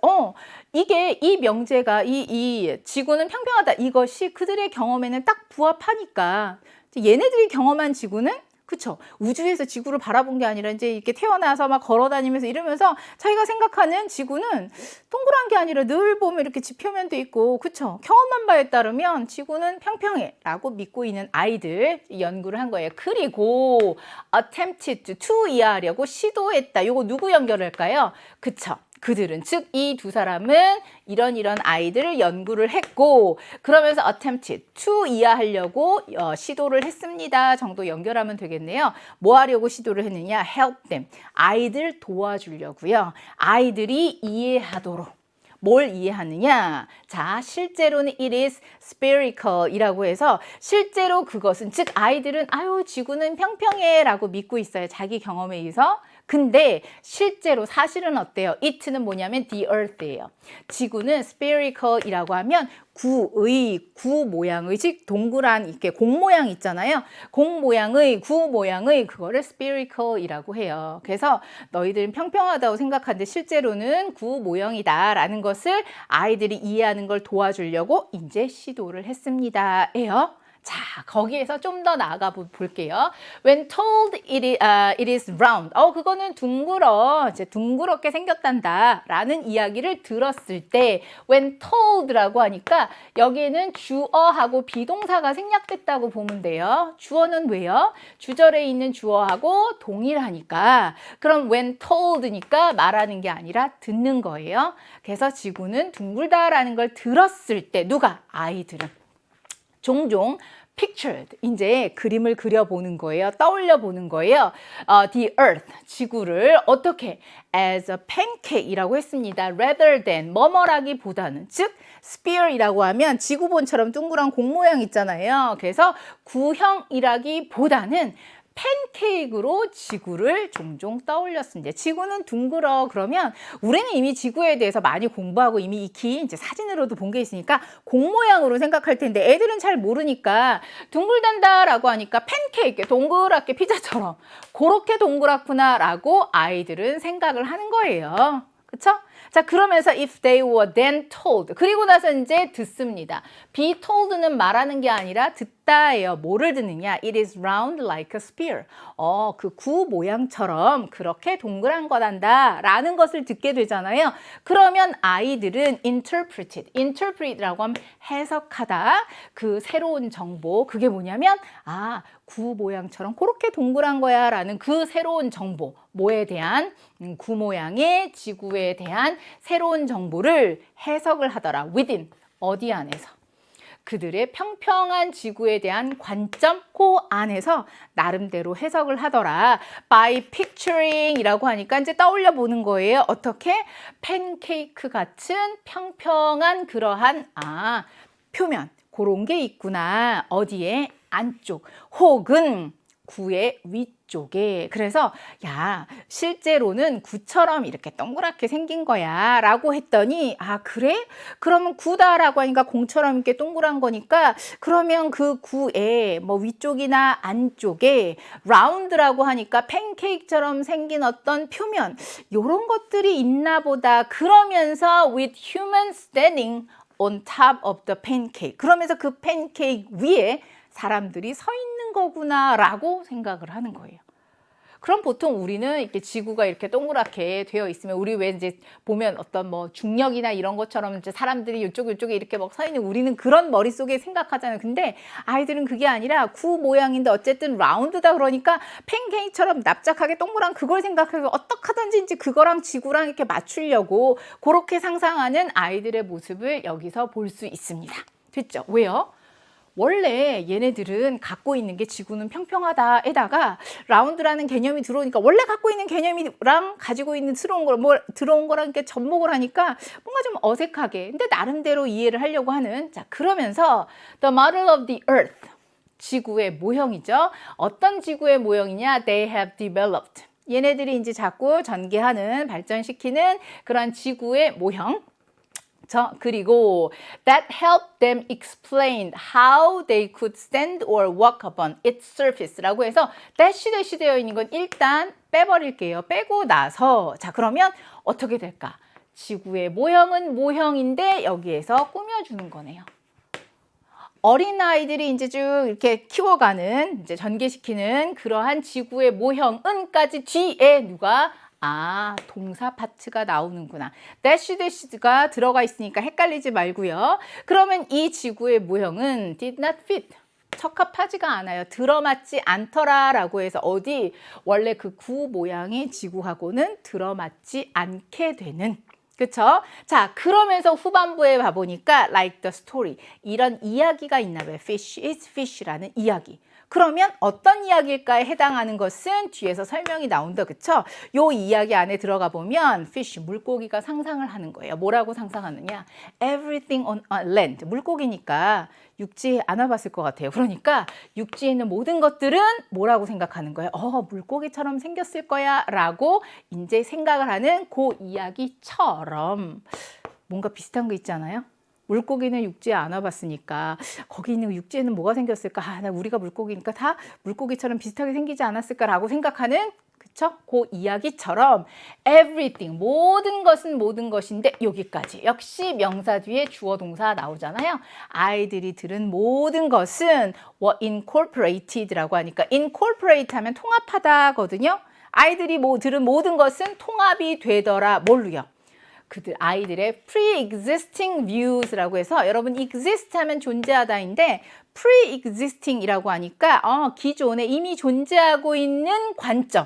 S1: 이게 이 명제가 이 지구는 평평하다 이것이 그들의 경험에는 딱 부합하니까 얘네들이 경험한 지구는 그쵸? 우주에서 지구를 바라본 게 아니라 이제 이렇게 태어나서 막 걸어 다니면서 이러면서 자기가 생각하는 지구는 동그란 게 아니라 늘 보면 이렇게 지표면도 있고, 그쵸? 경험한 바에 따르면 지구는 평평해 라고 믿고 있는 아이들 연구를 한 거예요. 그리고 attempted to 이해하려고 시도했다. 요거 누구 연결할까요? 그쵸? 그들은, 즉 이 두 사람은 이런 아이들을 연구를 했고, 그러면서 attempted to 이해하려고 시도를 했습니다 정도 연결하면 되겠네요. 뭐 하려고 시도를 했느냐? help them. 아이들 도와주려고요. 아이들이 이해하도록. 뭘 이해하느냐? 자, 실제로는 it is spherical 이라고 해서 실제로 그것은, 즉 아이들은 지구는 평평해 라고 믿고 있어요. 자기 경험에 의해서. 근데 실제로 사실은 어때요? it는 뭐냐면 the earth예요. 지구는 spherical이라고 하면 구 모양의, 즉 동그란 이렇게 공 모양 있잖아요. 공 모양의, 구 모양의 그거를 spherical이라고 해요. 그래서 너희들은 평평하다고 생각하는데 실제로는 구 모양이다라는 것을 아이들이 이해하는 걸 도와주려고 이제 시도를 했습니다. 예요. 자, 거기에서 좀 더 나아가 볼게요. When told it is round. 그거는 이제 둥그렇게 생겼단다 라는 이야기를 들었을 때 when told라고 하니까 여기에는 주어하고 비동사가 생략됐다고 보면 돼요. 주어는 왜요? 주절에 있는 주어하고 동일하니까. 그럼 when told니까 말하는 게 아니라 듣는 거예요. 그래서 지구는 둥글다라는 걸 들었을 때 누가? 아이들은. 종종 pictured, 이제 그림을 그려보는 거예요. 떠올려 보는 거예요. The earth, 지구를 어떻게? as a pancake이라고 했습니다. rather than, 뭐뭐라기보다는. 즉, sphere이라고 하면 지구본처럼 둥그런 공 모양 있잖아요. 그래서 구형이라기보다는 팬케이크로 지구를 종종 떠올렸습니다. 지구는 둥글어. 그러면 우리는 이미 지구에 대해서 많이 공부하고 이미 익히 이제 사진으로도 본 게 있으니까 공 모양으로 생각할 텐데 애들은 잘 모르니까 둥글단다라고 하니까 팬케이크, 동그랗게 피자처럼 그렇게 동그랗구나라고 아이들은 생각을 하는 거예요. 그쵸? 자, 그러면서 if they were then told. 그리고 나서 이제 듣습니다. be told는 말하는 게 아니라 듣다예요. 뭐를 듣느냐? It is round like a spear. 그 구 모양처럼 그렇게 동그란 거단다 라는 것을 듣게 되잖아요. 그러면 아이들은 interpret라고 하면 해석하다. 그 새로운 정보, 그게 뭐냐면 구 모양처럼 그렇게 동그란 거야 라는 그 새로운 정보, 뭐에 대한 구 모양의 지구에 대한 새로운 정보를 해석을 하더라. within, 어디 안에서. 그들의 평평한 지구에 대한 관점, 그 안에서 나름대로 해석을 하더라. by picturing 이라고 하니까 이제 떠올려 보는 거예요. 어떻게? 팬케이크 같은 평평한 그러한 표면, 그런 게 있구나. 어디에? 안쪽, 혹은 구의 위쪽에. 그래서 야, 실제로는 구처럼 이렇게 동그랗게 생긴 거야 라고 했더니 그래? 그러면 구다라고 하니까 공처럼 이렇게 동그란 거니까 그러면 그 구의 뭐 위쪽이나 안쪽에 라운드라고 하니까 팬케이크처럼 생긴 어떤 표면, 요런 것들이 있나 보다. 그러면서 with humans standing on top of the pancake. 그러면서 그 팬케이크 위에 사람들이 서 있는 거구나 라고 생각을 하는 거예요. 그럼 보통 우리는 이렇게 지구가 이렇게 동그랗게 되어 있으면 우리 왜 이제 보면 어떤 뭐 중력이나 이런 것처럼 이제 사람들이 이쪽에 이렇게 막 서 있는, 우리는 그런 머릿속에 생각하잖아요. 근데 아이들은 그게 아니라 구 모양인데 어쨌든 라운드다 그러니까 팬케이크처럼 납작하게 동그란 그걸 생각해서 어떻게 하든지 이제 그거랑 지구랑 이렇게 맞추려고 그렇게 상상하는 아이들의 모습을 여기서 볼 수 있습니다. 됐죠? 왜요? 원래 얘네들은 갖고 있는 게 지구는 평평하다에다가 라운드라는 개념이 들어오니까 원래 갖고 있는 개념이랑 가지고 있는 들어온 거랑 이렇게 접목을 하니까 뭔가 좀 어색하게, 근데 나름대로 이해를 하려고 하는. 자, 그러면서 the model of the earth, 지구의 모형이죠. 어떤 지구의 모형이냐? They have developed. 얘네들이 이제 자꾸 전개하는, 발전시키는 그런 지구의 모형. 그리고 that helped them explain how they could stand or walk upon its surface라고 해서 dash 되어 있는 건 일단 빼버릴게요. 빼고 나서 자, 그러면 어떻게 될까? 지구의 모형은 모형인데 여기에서 꾸며주는 거네요. 어린아이들이 이제 쭉 이렇게 키워가는, 이제 전개시키는 그러한 지구의 모형은까지 뒤에 누가 동사 파트가 나오는구나. dash가 들어가 있으니까 헷갈리지 말고요. 그러면 이 지구의 모형은 did not fit. 적합하지가 않아요. 들어맞지 않더라 라고 해서 어디? 원래 그 구 모양의 지구하고는 들어맞지 않게 되는. 그쵸? 자, 그러면서 후반부에 봐보니까 like the story. 이런 이야기가 있나 봐요. fish is fish라는 이야기. 그러면 어떤 이야기일까에 해당하는 것은 뒤에서 설명이 나온다. 그쵸? 요 이야기 안에 들어가 보면 fish, 물고기가 상상을 하는 거예요. 뭐라고 상상하느냐? Everything on land. 물고기니까 육지에 안 와봤을 것 같아요. 그러니까 육지에 있는 모든 것들은 뭐라고 생각하는 거예요? 물고기처럼 생겼을 거야 라고 이제 생각을 하는 그 이야기처럼 뭔가 비슷한 거 있잖아요. 물고기는 육지에 안 와봤으니까 거기 있는 육지에는 뭐가 생겼을까? 우리가 물고기니까 다 물고기처럼 비슷하게 생기지 않았을까라고 생각하는, 그쵸? 그 이야기처럼 everything, 모든 것은 모든 것인데 여기까지. 역시 명사 뒤에 주어 동사 나오잖아요. 아이들이 들은 모든 것은 were incorporated라고 하니까 incorporate 하면 통합하다거든요. 아이들이 들은 모든 것은 통합이 되더라. 뭘로요? 그들 아이들의 pre-existing views라고 해서, 여러분 exist 하면 존재하다인데 pre-existing이라고 하니까 기존에 이미 존재하고 있는 관점,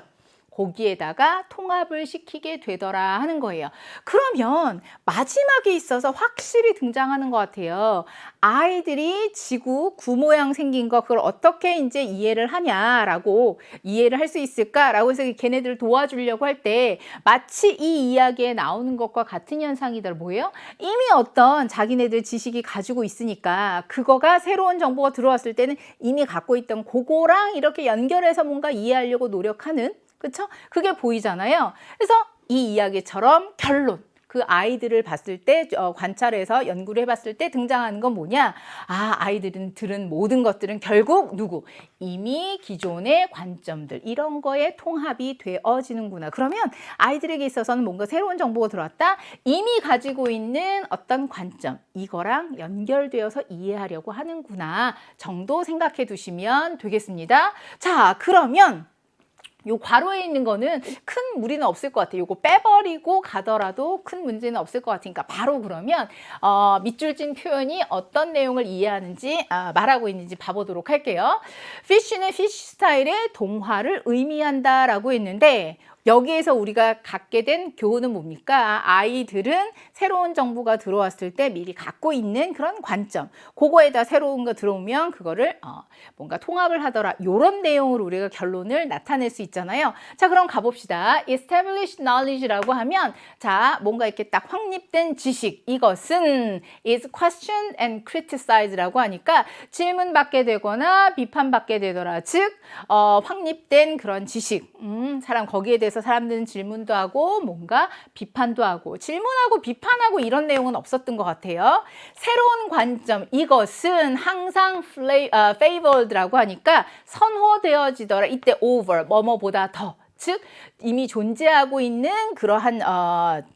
S1: 거기에다가 통합을 시키게 되더라 하는 거예요. 그러면 마지막에 있어서 확실히 등장하는 것 같아요. 아이들이 지구 구 모양 생긴 거 그걸 어떻게 이제 이해를 하냐라고 이해를 할 수 있을까라고 해서 걔네들을 도와주려고 할 때 마치 이 이야기에 나오는 것과 같은 현상이더라. 뭐예요? 이미 어떤 자기네들 지식이 가지고 있으니까 그거가 새로운 정보가 들어왔을 때는 이미 갖고 있던 그거랑 이렇게 연결해서 뭔가 이해하려고 노력하는, 그렇죠? 그게 보이잖아요. 그래서 이 이야기처럼 결론, 그 아이들을 봤을 때 관찰해서 연구를 해봤을 때 등장하는 건 뭐냐? 아이들은 들은 모든 것들은 결국 누구? 이미 기존의 관점들 이런 거에 통합이 되어지는구나. 그러면 아이들에게 있어서는 뭔가 새로운 정보가 들어왔다. 이미 가지고 있는 어떤 관점 이거랑 연결되어서 이해하려고 하는구나 정도 생각해 두시면 되겠습니다. 자, 그러면 요 괄호에 있는 거는 큰 무리는 없을 것 같아요. 요거 빼버리고 가더라도 큰 문제는 없을 것 같으니까 바로 그러면 밑줄 찐 표현이 어떤 내용을 이해하는지 말하고 있는지 봐보도록 할게요. fish는 fish 스타일의 동화를 의미한다라고 했는데 여기에서 우리가 갖게 된 교훈은 뭡니까? 아이들은 새로운 정보가 들어왔을 때 미리 갖고 있는 그런 관점, 그거에다 새로운 거 들어오면 그거를 뭔가 통합을 하더라. 이런 내용으로 우리가 결론을 나타낼 수 있잖아요. 자, 그럼 가봅시다. Established knowledge라고 하면 자, 뭔가 이렇게 딱 확립된 지식, 이것은 is questioned and criticized라고 하니까 질문받게 되거나 비판받게 되더라. 즉 확립된 그런 지식, 사람 거기에 대해서 사람들은 질문도 하고 뭔가 비판도 하고 질문하고 비판하고 이런 내용은 없었던 것 같아요. 새로운 관점, 이것은 항상 favored라고 하니까 선호되어지더라. 이때 over, 뭐뭐보다 더. 즉 이미 존재하고 있는 그러한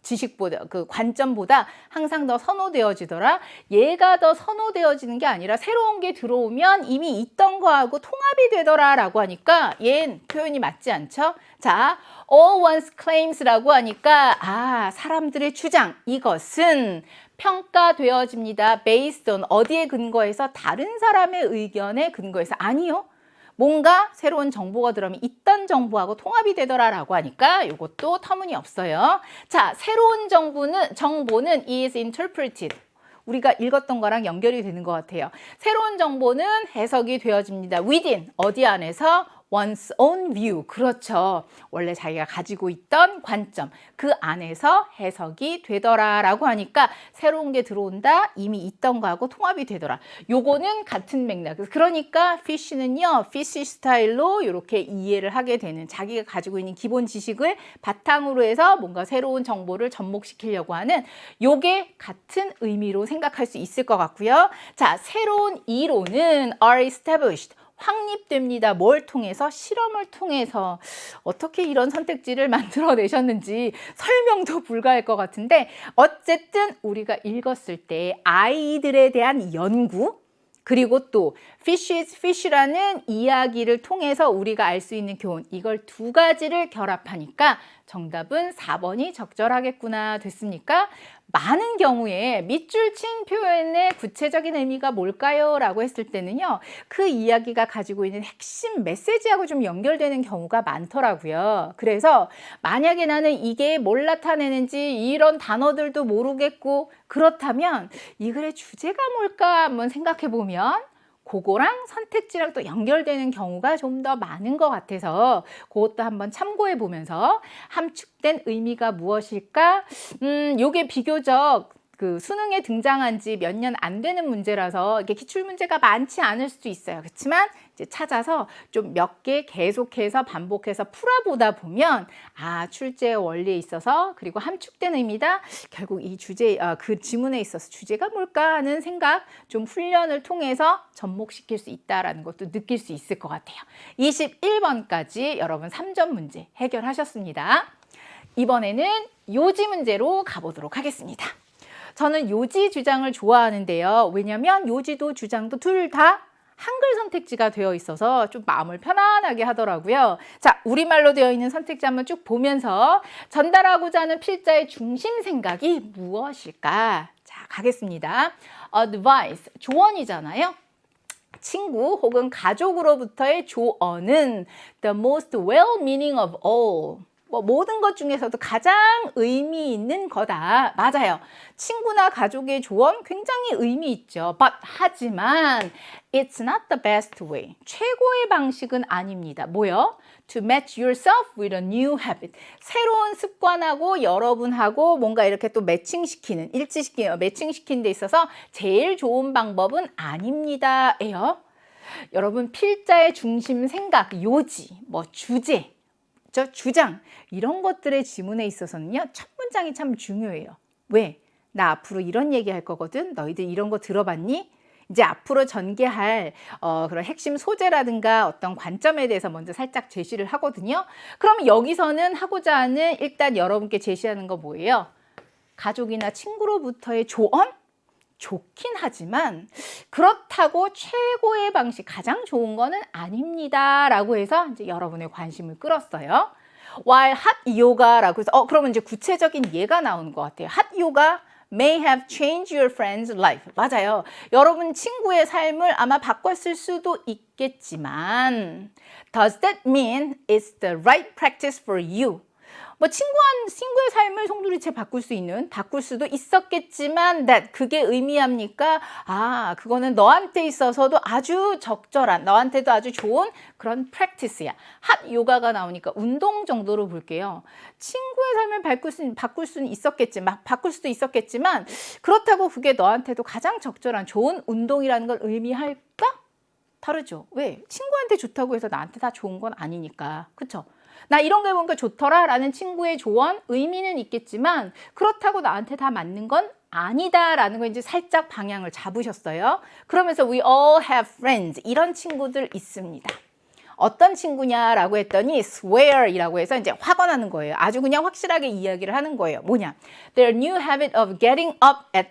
S1: 지식보다 그 관점보다 항상 더 선호되어지더라. 얘가 더 선호되어지는 게 아니라 새로운 게 들어오면 이미 있던 거하고 통합이 되더라 라고 하니까 얘는 표현이 맞지 않죠? 자, all one's claims라고 하니까 사람들의 주장, 이것은 평가되어집니다. based on 어디에 근거해서? 다른 사람의 의견에 근거해서. 아니요. 뭔가 새로운 정보가 들어오면 있던 정보하고 통합이 되더라라고 하니까 이것도 터무니없어요. 자, 새로운 정보는 is interpreted. 우리가 읽었던 거랑 연결이 되는 것 같아요. 새로운 정보는 해석이 되어집니다. within, 어디 안에서? one's own view. 그렇죠. 원래 자기가 가지고 있던 관점, 그 안에서 해석이 되더라라고 하니까 새로운 게 들어온다, 이미 있던 거하고 통합이 되더라. 요거는 같은 맥락. 그러니까 fish는요, fish 스타일로 이렇게 이해를 하게 되는, 자기가 가지고 있는 기본 지식을 바탕으로 해서 뭔가 새로운 정보를 접목시키려고 하는 요게 같은 의미로 생각할 수 있을 것 같고요. 자, 새로운 이론은 are established. 확립됩니다. 뭘 통해서? 실험을 통해서. 어떻게 이런 선택지를 만들어내셨는지 설명도 불가할 것 같은데 어쨌든 우리가 읽었을 때 아이들에 대한 연구, 그리고 또 fish is fish라는 이야기를 통해서 우리가 알 수 있는 교훈, 이걸 두 가지를 결합하니까 정답은 4번이 적절하겠구나. 됐습니까? 많은 경우에 밑줄 친 표현의 구체적인 의미가 뭘까요? 라고 했을 때는요, 그 이야기가 가지고 있는 핵심 메시지하고 좀 연결되는 경우가 많더라고요. 그래서 만약에 나는 이게 뭘 나타내는지 이런 단어들도 모르겠고 그렇다면 이 글의 주제가 뭘까 한번 생각해 보면 그거랑 선택지랑 또 연결되는 경우가 좀 더 많은 것 같아서 그것도 한번 참고해 보면서 함축된 의미가 무엇일까? 요게 비교적 그 수능에 등장한 지 몇 년 안 되는 문제라서 이게 기출 문제가 많지 않을 수도 있어요. 그렇지만 이제 찾아서 좀 몇 개 계속해서 반복해서 풀어보다 보면 출제의 원리에 있어서 그리고 함축된 의미다. 결국 이 주제 그 지문에 있어서 주제가 뭘까 하는 생각 좀 훈련을 통해서 접목시킬 수 있다라는 것도 느낄 수 있을 것 같아요. 21번까지 여러분 3점 문제 해결하셨습니다. 이번에는 요지 문제로 가보도록 하겠습니다. 저는 요지 주장을 좋아하는데요. 왜냐하면 요지도 주장도 둘 다 한글 선택지가 되어 있어서 좀 마음을 편안하게 하더라고요. 자, 우리말로 되어 있는 선택지 한번 쭉 보면서 전달하고자 하는 필자의 중심 생각이 무엇일까? 자, 가겠습니다. advice, 조언이잖아요. 친구 혹은 가족으로부터의 조언은 the most well-meaning of all. 모든 것 중에서도 가장 의미 있는 거다. 맞아요. 친구나 가족의 조언 굉장히 의미 있죠. 하지만 it's not the best way. 최고의 방식은 아닙니다. 뭐요? To match yourself with a new habit. 새로운 습관하고 여러분하고 뭔가 이렇게 또 매칭시키는, 매칭시키는 데 있어서 제일 좋은 방법은 아닙니다. 예요. 여러분 필자의 중심 생각, 요지, 주제, 주장 이런 것들의 지문에 있어서는요. 첫 문장이 참 중요해요. 왜? 나 앞으로 이런 얘기할 거거든. 너희들 이런 거 들어봤니? 이제 앞으로 전개할 그런 핵심 소재라든가 어떤 관점에 대해서 먼저 살짝 제시를 하거든요. 그럼 여기서는 하고자 하는 일단 여러분께 제시하는 거 뭐예요? 가족이나 친구로부터의 조언? 좋긴 하지만 그렇다고 최고의 방식, 가장 좋은 거는 아닙니다. 라고 해서 이제 여러분의 관심을 끌었어요. While hot yoga라고 해서 그러면 이제 구체적인 예가 나오는 것 같아요. Hot yoga may have changed your friend's life. 맞아요. 여러분 친구의 삶을 아마 바꿨을 수도 있겠지만 Does that mean it's the right practice for you? 친구의 삶을 송두리째 바꿀 수도 있었겠지만, 그게 의미합니까? 그거는 너한테 있어서도 아주 적절한, 너한테도 아주 좋은 그런 프랙티스야. 핫 요가가 나오니까 운동 정도로 볼게요. 친구의 삶을 바꿀 수는 있었겠지만, 바꿀 수도 있었겠지만, 그렇다고 그게 너한테도 가장 적절한 좋은 운동이라는 걸 의미할까? 다르죠. 왜? 친구한테 좋다고 해서 나한테 다 좋은 건 아니니까. 그쵸? 나 이런 거 해보니까 좋더라 라는 친구의 조언 의미는 있겠지만 그렇다고 나한테 다 맞는 건 아니다 라는 거 이제 살짝 방향을 잡으셨어요. 그러면서 we all have friends 이런 친구들 있습니다. 어떤 친구냐라고 했더니 swear 이라고 해서 이제 확언하는 거예요. 아주 그냥 확실하게 이야기를 하는 거예요. 뭐냐? Their new habit of getting up at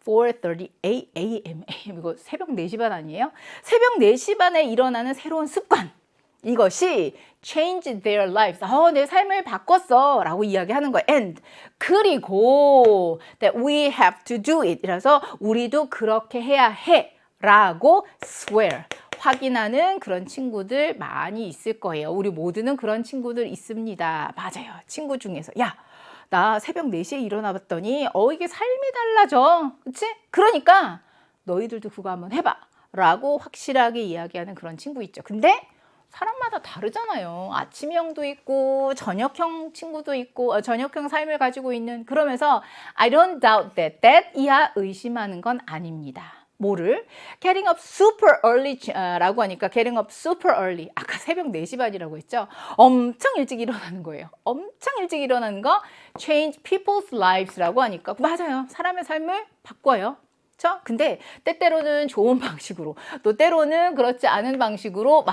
S1: 4:30 a.m. 이거 새벽 4시 반 아니에요? 새벽 4시 반에 일어나는 새로운 습관. 이것이 changed their lives. 내 삶을 바꿨어 라고 이야기하는 거예요. And 그리고 that we have to do it. 이라서 우리도 그렇게 해야 해 라고 swear. 확인하는 그런 친구들 많이 있을 거예요. 우리 모두는 그런 친구들 있습니다. 맞아요. 친구 중에서 나 새벽 4시에 일어나 봤더니 이게 삶이 달라져. 그치? 그러니까 너희들도 그거 한번 해봐 라고 확실하게 이야기하는 그런 친구 있죠. 근데 사람마다 다르잖아요. 아침형도 있고 저녁형 친구도 있고 저녁형 삶을 가지고 있는 그러면서 I don't doubt that 이하 의심하는 건 아닙니다. 뭐를? Getting up super early 라고 하니까 getting up super early 아까 새벽 4시 반이라고 했죠? 엄청 일찍 일어나는 거예요. 엄청 일찍 일어나는 거 change people's lives 라고 하니까 맞아요. 사람의 삶을 바꿔요. 근데 때때로는 좋은 방식으로 또 때로는 그렇지 않은 방식으로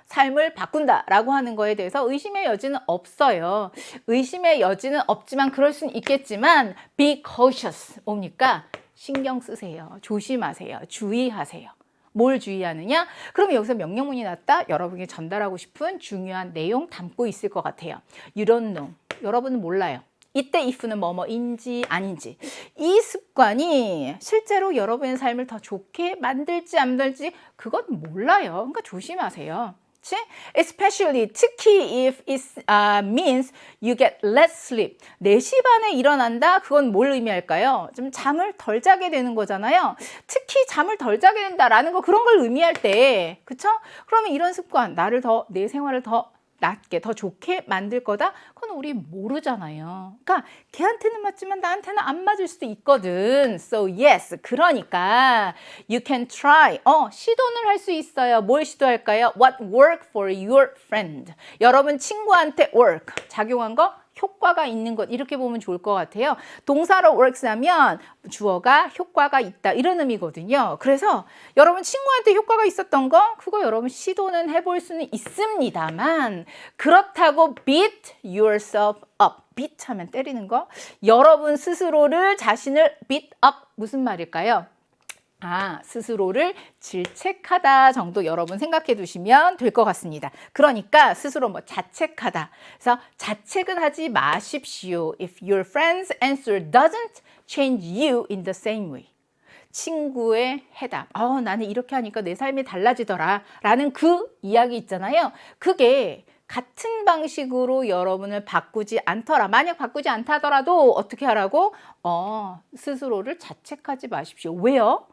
S1: 삶을 바꾼다라고 하는 거에 대해서 의심의 여지는 없어요. 의심의 여지는 없지만 그럴 수는 있겠지만 be cautious 뭡니까? 신경 쓰세요. 조심하세요. 주의하세요. 뭘 주의하느냐? 그럼 여기서 명령문이 났다. 여러분이 전달하고 싶은 중요한 내용 담고 있을 것 같아요. You don't know. 여러분은 몰라요. 이때 if는 뭐뭐인지 아닌지 이 습관이 실제로 여러분의 삶을 더 좋게 만들지 안 만들지 그건 몰라요. 그러니까 조심하세요. Especially 특히 if it means you get less sleep. 4시 반에 일어난다? 그건 뭘 의미할까요? 좀 잠을 덜 자게 되는 거잖아요. 특히 잠을 덜 자게 된다라는 거 그런 걸 의미할 때 그쵸? 그러면 이런 습관 내 생활을 더 낫게 더 좋게 만들 거다? 그건 우리 모르잖아요. 그러니까 걔한테는 맞지만 나한테는 안 맞을 수도 있거든. So yes. 그러니까 you can try. 시도는 할 수 있어요. 뭘 시도할까요? What work for your friend. 여러분 친구한테 work. 작용한 거 효과가 있는 것 이렇게 보면 좋을 것 같아요. 동사로 works 하면 주어가 효과가 있다 이런 의미거든요. 그래서 여러분 친구한테 효과가 있었던 거 그거 여러분 시도는 해볼 수는 있습니다만 그렇다고 beat yourself up. beat 하면 때리는 거. 여러분 스스로를 자신을 beat up 무슨 말일까요? 스스로를 질책하다 정도 여러분 생각해 두시면 될 것 같습니다. 그러니까 스스로 자책하다. 그래서 자책은 하지 마십시오. If your friend's answer doesn't change you in the same way. 친구의 해답. 나는 이렇게 하니까 내 삶이 달라지더라. 라는 그 이야기 있잖아요. 그게 같은 방식으로 여러분을 바꾸지 않더라. 만약 바꾸지 않다더라도 어떻게 하라고? 스스로를 자책하지 마십시오. 왜요?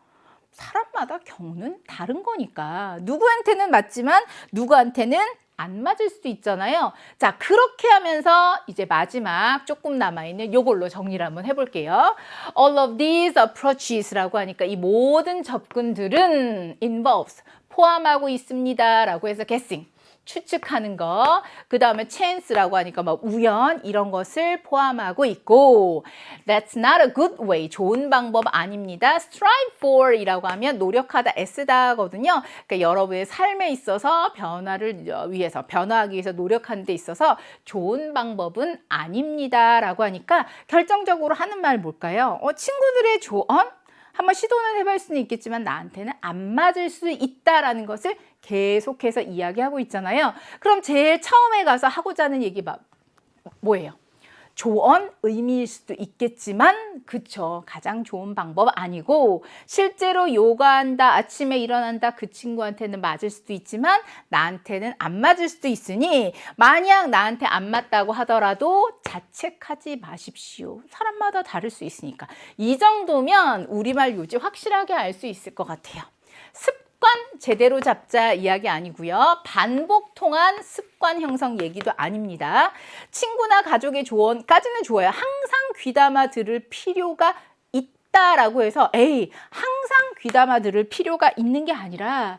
S1: 사람마다 경우는 다른 거니까. 누구한테는 맞지만 누구한테는 안 맞을 수도 있잖아요. 자, 그렇게 하면서 이제 마지막 조금 남아있는 요걸로 정리를 한번 해볼게요. All of these approaches라고 하니까 이 모든 접근들은 involves, 포함하고 있습니다. 라고 해서 guessing, 추측하는 거, 그 다음에 chance라고 하니까 뭐 우연 이런 것을 포함하고 있고 That's not a good way, 좋은 방법 아닙니다. Strive for 이라고 하면 노력하다, 애쓰다 거든요. 그러니까 여러분의 삶에 있어서 변화하기 위해서 노력하는 데 있어서 좋은 방법은 아닙니다. 라고 하니까 결정적으로 하는 말 뭘까요? 친구들의 조언? 한번 시도는 해볼 수는 있겠지만 나한테는 안 맞을 수 있다라는 것을 계속해서 이야기하고 있잖아요. 그럼 제일 처음에 가서 하고자 하는 얘기 뭐예요? 조언 의미일 수도 있겠지만 그쵸, 가장 좋은 방법 아니고 실제로 요가한다, 아침에 일어난다, 그 친구한테는 맞을 수도 있지만 나한테는 안 맞을 수도 있으니 만약 나한테 안 맞다고 하더라도 자책하지 마십시오. 사람마다 다를 수 있으니까. 이 정도면 우리말 요지 확실하게 알 수 있을 것 같아요. 습관 제대로 잡자 이야기 아니고요. 반복 통한 습관 형성 얘기도 아닙니다. 친구나 가족의 조언까지는 좋아요. 항상 귀담아 들을 필요가 있다라고 해서 항상 귀담아 들을 필요가 있는 게 아니라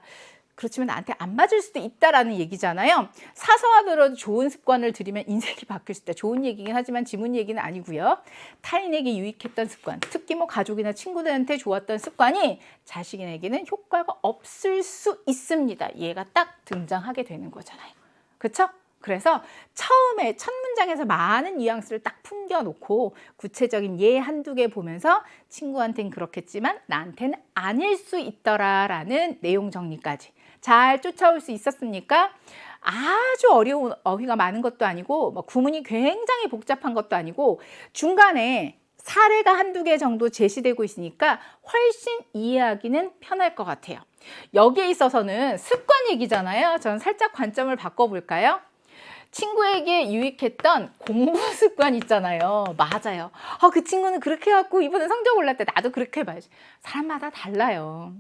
S1: 그렇지만 나한테 안 맞을 수도 있다라는 얘기잖아요. 사소하더라도 좋은 습관을 들이면 인생이 바뀔 수 있다. 좋은 얘기긴 하지만 지문 얘기는 아니고요. 타인에게 유익했던 습관, 특히 뭐 가족이나 친구들한테 좋았던 습관이 자신에게는 효과가 없을 수 있습니다. 얘가 딱 등장하게 되는 거잖아요. 그렇죠? 그래서 처음에 첫 문장에서 많은 뉘앙스를 딱 풍겨놓고 구체적인 예 한두 개 보면서 친구한테는 그렇겠지만 나한테는 아닐 수 있더라라는 내용 정리까지 잘 쫓아올 수 있었습니까? 아주 어려운 어휘가 많은 것도 아니고 뭐 구문이 굉장히 복잡한 것도 아니고 중간에 사례가 한두 개 정도 제시되고 있으니까 훨씬 이해하기는 편할 것 같아요. 여기에 있어서는 습관 얘기잖아요. 저는 살짝 관점을 바꿔볼까요? 친구에게 유익했던 공부 습관 있잖아요. 맞아요. 그 친구는 그렇게 해갖고 이번에 성적 올랐대. 나도 그렇게 해봐야지. 사람마다 달라요.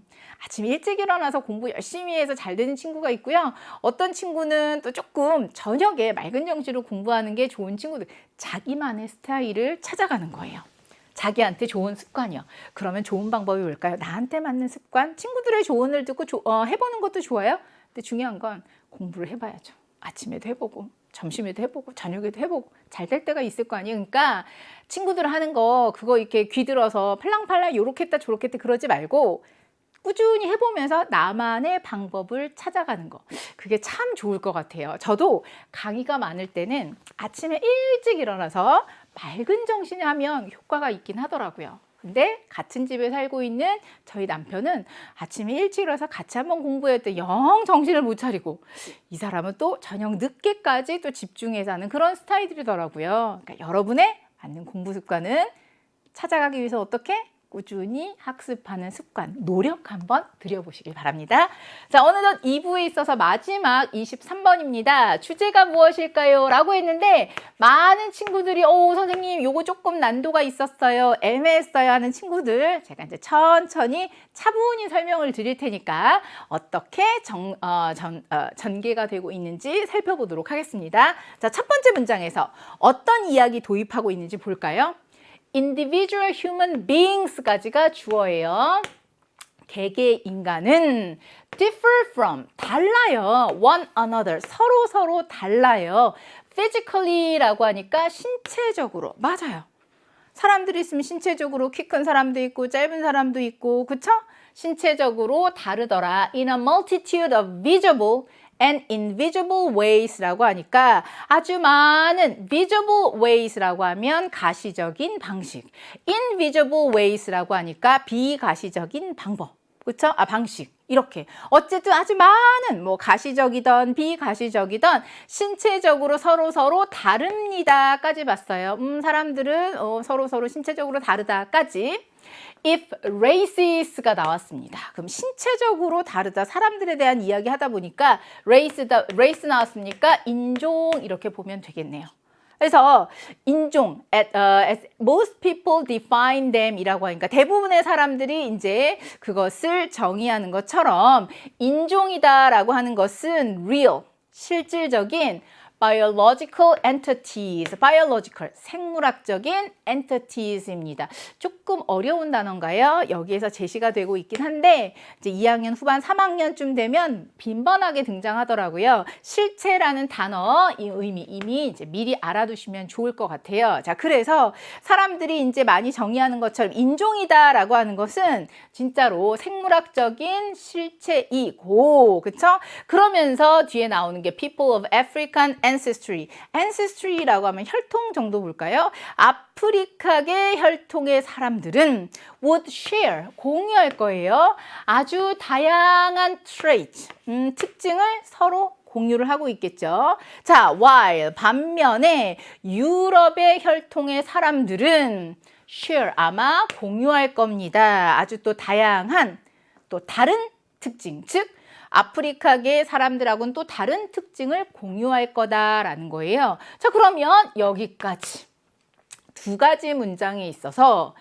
S1: 아침 일찍 일어나서 공부 열심히 해서 잘 되는 친구가 있고요. 어떤 친구는 또 조금 저녁에 맑은 정신으로 공부하는 게 좋은 친구들. 자기만의 스타일을 찾아가는 거예요. 자기한테 좋은 습관이요. 그러면 좋은 방법이 뭘까요? 나한테 맞는 습관? 친구들의 조언을 듣고 해보는 것도 좋아요. 근데 중요한 건 공부를 해봐야죠. 아침에도 해보고 점심에도 해보고 저녁에도 해보고 잘 될 때가 있을 거 아니에요. 그러니까 친구들 하는 거 그거 이렇게 귀들어서 팔랑팔랑 요렇게 했다 저렇게 했다 그러지 말고 꾸준히 해보면서 나만의 방법을 찾아가는 거. 그게 참 좋을 것 같아요. 저도 강의가 많을 때는 아침에 일찍 일어나서 맑은 정신에 하면 효과가 있긴 하더라고요. 근데 같은 집에 살고 있는 저희 남편은 아침에 일찍 일어나서 같이 한번 공부할 때 영 정신을 못 차리고 이 사람은 또 저녁 늦게까지 또 집중해서 하는 그런 스타일이더라고요. 그러니까 여러분의 맞는 공부 습관은 찾아가기 위해서 어떻게? 꾸준히 학습하는 습관, 노력 한번 들여보시길 바랍니다. 자, 어느덧 2부에 있어서 마지막 23번입니다. 주제가 무엇일까요? 라고 했는데 많은 친구들이 선생님 요거 조금 난도가 있었어요. 애매했어요 하는 친구들 제가 이제 천천히 차분히 설명을 드릴 테니까 어떻게 전개가 되고 있는지 살펴보도록 하겠습니다. 자, 첫 번째 문장에서 어떤 이야기 도입하고 있는지 볼까요? individual human beings 까지가 주어예요. 개개 인간은 differ from, 달라요. one another, 서로 달라요. physically라고 하니까 신체적으로, 맞아요. 사람들이 있으면 신체적으로 키 큰 사람도 있고 짧은 사람도 있고 그쵸? 신체적으로 다르더라. in a multitude of visible and invisible ways라고 하니까 아주 많은 visible ways라고 하면 가시적인 방식, invisible ways라고 하니까 비가시적인 방법, 그렇죠? 방식 이렇게 어쨌든 아주 많은 뭐 가시적이던 비가시적이던 신체적으로 서로 다릅니다까지 봤어요. 사람들은 서로 신체적으로 다르다까지. if races가 나왔습니다. 그럼 신체적으로 다르다. 사람들에 대한 이야기 하다 보니까 race 나왔으니까 인종 이렇게 보면 되겠네요. 그래서 인종, as most people define them 이라고 하니까 대부분의 사람들이 이제 그것을 정의하는 것처럼 인종이다라고 하는 것은 real, 실질적인 biological entities, biological, 생물학적인 entities입니다. 조금 어려운 단어인가요? 여기에서 제시가 되고 있긴 한데 이제 2학년 후반 3학년쯤 되면 빈번하게 등장하더라고요. 실체라는 단어 이 의미 이미 이제 미리 알아두시면 좋을 것 같아요. 자, 그래서 사람들이 이제 많이 정의하는 것처럼 인종이다라고 하는 것은 진짜로 생물학적인 실체이고, 그쵸? 그러면서 뒤에 나오는 게 people of African ancestry라고 하면 혈통 정도 볼까요? 아프리카계 혈통의 사람들은 would share, 공유할 거예요. 아주 다양한 trait, 특징을 서로 공유를 하고 있겠죠. 자, while 반면에 유럽의 혈통의 사람들은 share, 아마 공유할 겁니다. 아주 또 다양한, 또 다른 특징, 즉 아프리카계 사람들하고는 또 다른 특징을 공유할 거다라는 거예요. 자, 그러면 여기까지 두 가지 문장에 있어서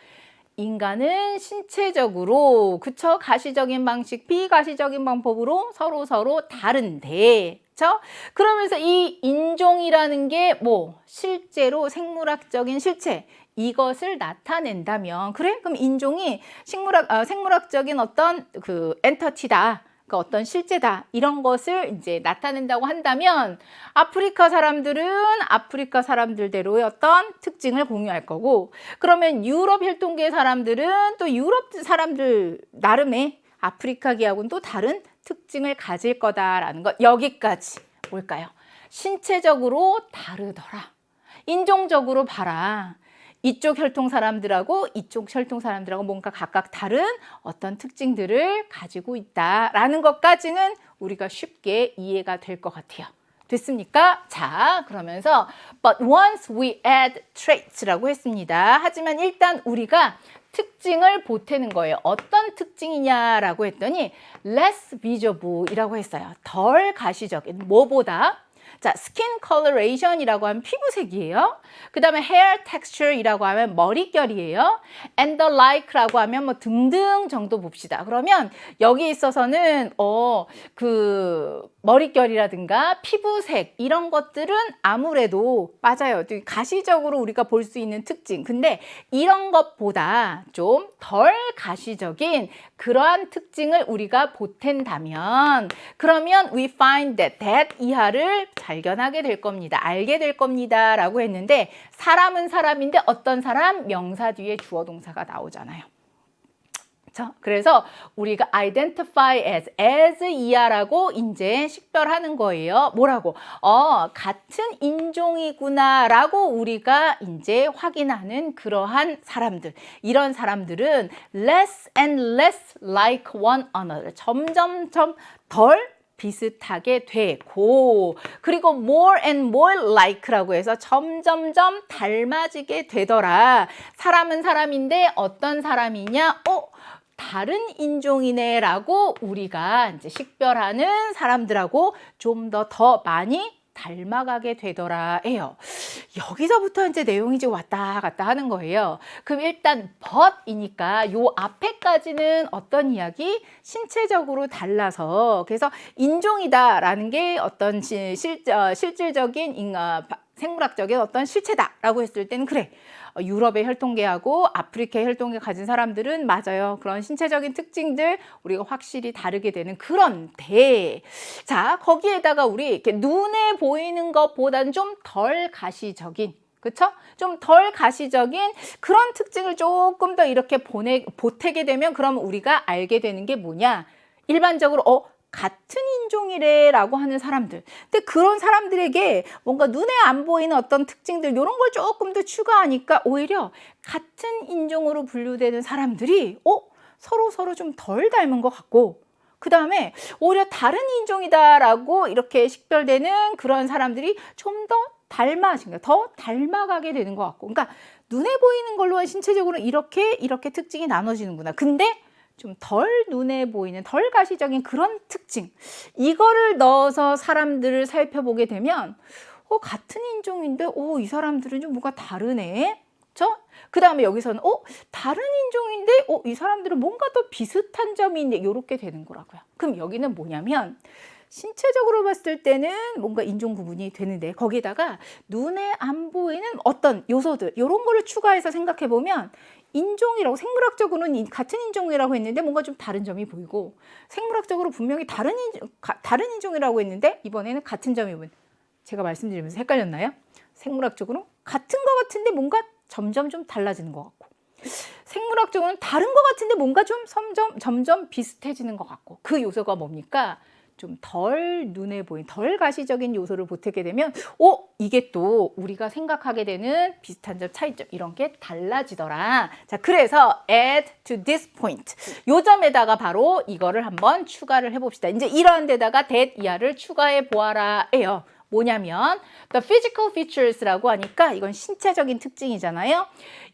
S1: 인간은 신체적으로, 그쵸? 가시적인 방식, 비가시적인 방법으로 서로 다른데, 그쵸? 그러면서 이 인종이라는 게 뭐 실제로 생물학적인 실체, 이것을 나타낸다면, 그래? 그럼 인종이 생물학적인 어떤 그 엔터티다. 어떤 실제다 이런 것을 이제 나타낸다고 한다면 아프리카 사람들은 아프리카 사람들대로의 어떤 특징을 공유할 거고, 그러면 유럽 혈통계 사람들은 또 유럽 사람들 나름의 아프리카계하고는 또 다른 특징을 가질 거다라는 것. 여기까지 뭘까요? 신체적으로 다르더라. 인종적으로 봐라. 이쪽 혈통 사람들하고 이쪽 혈통 사람들하고 뭔가 각각 다른 어떤 특징들을 가지고 있다라는 것까지는 우리가 쉽게 이해가 될 것 같아요. 됐습니까? 자, 그러면서 but once we add traits라고 했습니다. 하지만 일단 우리가 특징을 보태는 거예요. 어떤 특징이냐라고 했더니 less visible이라고 했어요. 덜 가시적인, 뭐보다? 자, skin coloration이라고 하면 피부색이에요. 그 다음에 hair texture이라고 하면 머릿결이에요. and the like라고 하면 뭐 등등 정도 봅시다. 그러면 여기 있어서는 그 머릿결이라든가 피부색 이런 것들은 아무래도 맞아요. 가시적으로 우리가 볼 수 있는 특징. 근데 이런 것보다 좀 덜 가시적인 그러한 특징을 우리가 보탠다면 그러면 we find that 이하를 발견하게 될 겁니다. 알게 될 겁니다. 라고 했는데 사람은 사람인데 어떤 사람? 명사 뒤에 주어 동사가 나오잖아요. 그래서 우리가 identify as 이하라고 이제 식별하는 거예요. 뭐라고? 같은 인종이구나 라고 우리가 이제 확인하는 그러한 사람들. 이런 사람들은 less and less like one another. 점점점 덜 비슷하게 되고, 그리고 more and more like라고 해서 점점점 닮아지게 되더라. 사람은 사람인데 어떤 사람이냐? 다른 인종이네 라고 우리가 이제 식별하는 사람들하고 좀 더 많이 닮아가게 되더라 해요. 여기서부터 이제 내용이 이제 왔다 갔다 하는 거예요. 그럼 일단 but이니까 요 앞에까지는 어떤 이야기? 신체적으로 달라서, 그래서 인종이다라는 게 어떤 실질적인 생물학적인 어떤 실체다라고 했을 때는 그래. 유럽의 혈통계하고 아프리카의 혈통계 가진 사람들은 맞아요. 그런 신체적인 특징들 우리가 확실히 다르게 되는. 그런데 자, 거기에다가 우리 이렇게 눈에 보이는 것보다는 좀 덜 가시적인, 그쵸? 좀 덜 가시적인 그런 특징을 조금 더 이렇게 보태게 되면 그럼 우리가 알게 되는 게 뭐냐? 일반적으로 같은 인종이래 라고 하는 사람들. 근데 그런 사람들에게 뭔가 눈에 안 보이는 어떤 특징들 이런 걸 조금 더 추가하니까 오히려 같은 인종으로 분류되는 사람들이 서로 좀 덜 닮은 것 같고, 그 다음에 오히려 다른 인종이다 라고 이렇게 식별되는 그런 사람들이 좀 더 더 닮아가게 되는 것 같고. 그러니까 눈에 보이는 걸로는 신체적으로 이렇게 특징이 나눠지는구나. 근데 좀 덜 눈에 보이는, 덜 가시적인 그런 특징, 이거를 넣어서 사람들을 살펴보게 되면 같은 인종인데 이 사람들은 좀 뭔가 다르네. 그렇죠? 그 다음에 여기서는 다른 인종인데 이 사람들은 뭔가 더 비슷한 점이 있네. 이렇게 되는 거라고요. 그럼 여기는 뭐냐면 신체적으로 봤을 때는 뭔가 인종 구분이 되는데 거기다가 눈에 안 보이는 어떤 요소들, 이런 거를 추가해서 생각해 보면 인종이라고, 생물학적으로는 같은 인종이라고 했는데 뭔가 좀 다른 점이 보이고, 생물학적으로 분명히 다른 인종이라고 했는데 이번에는 같은 점이 보이는, 제가 말씀드리면서 헷갈렸나요? 생물학적으로 같은 것 같은데 뭔가 점점 좀 달라지는 것 같고, 생물학적으로는 다른 것 같은데 뭔가 좀 점점 비슷해지는 것 같고, 그 요소가 뭡니까? 좀 덜 눈에 보이는, 덜 가시적인 요소를 보태게 되면 이게 또 우리가 생각하게 되는 비슷한 점, 차이점, 이런 게 달라지더라. 자, 그래서 add to this point, 요 점에다가 바로 이거를 한번 추가를 해봅시다. 이제 이러한 데다가 that 이하를 추가해 보아라 해요. 뭐냐면 the physical features라고 하니까 이건 신체적인 특징이잖아요.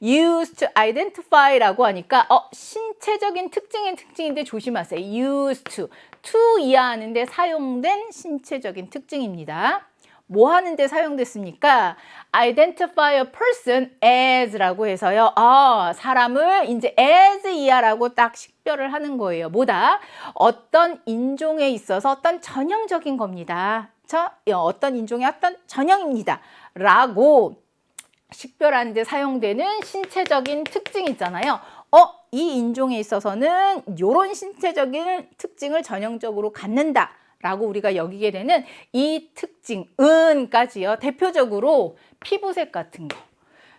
S1: used to identify라고 하니까 신체적인 특징인데 조심하세요. used to 이하하는데 사용된 신체적인 특징입니다. 뭐 하는데 사용됐습니까? identify a person as라고 해서요. 사람을 이제 as 이하라고 딱 식별을 하는 거예요. 뭐다? 어떤 인종에 있어서 어떤 전형적인 겁니다. 어떤 인종의 어떤 전형입니다. 라고 식별하는 데 사용되는 신체적인 특징 있잖아요. 이 인종에 있어서는 이런 신체적인 특징을 전형적으로 갖는다 라고 우리가 여기게 되는 이 특징은까지요. 대표적으로 피부색 같은 거.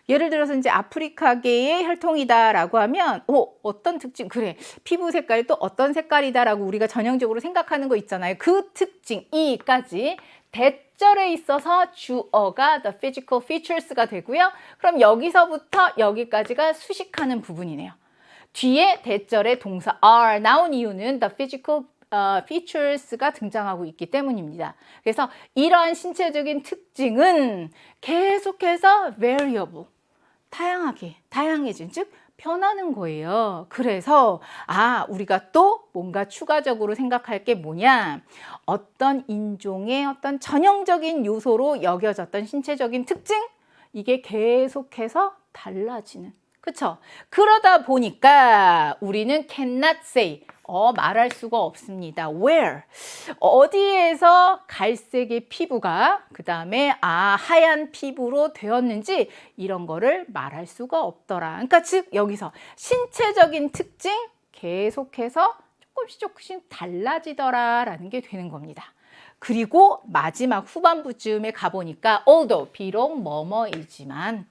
S1: 예를 들어서 이제 아프리카계의 혈통이다라고 하면 어떤 특징, 그래, 피부 색깔이 또 어떤 색깔이다라고 우리가 전형적으로 생각하는 거 있잖아요. 그 특징 이까지 대절에 있어서 주어가 the physical features가 되고요. 그럼 여기서부터 여기까지가 수식하는 부분이네요. 뒤에 대절에 동사 are 나온 이유는 the physical features가 등장하고 있기 때문입니다. 그래서 이러한 신체적인 특징은 계속해서 variable, 다양해진, 즉 변하는 거예요. 그래서 우리가 또 뭔가 추가적으로 생각할 게 뭐냐, 어떤 인종의 어떤 전형적인 요소로 여겨졌던 신체적인 특징, 이게 계속해서 달라지는, 그쵸? 그러다 보니까 우리는 cannot say, 말할 수가 없습니다. where, 어디에서 갈색의 피부가 그 다음에 하얀 피부로 되었는지 이런 거를 말할 수가 없더라. 그러니까 즉 여기서 신체적인 특징 계속해서 조금씩 달라지더라 라는 게 되는 겁니다. 그리고 마지막 후반부쯤에 가보니까 although, 비록 뭐뭐이지만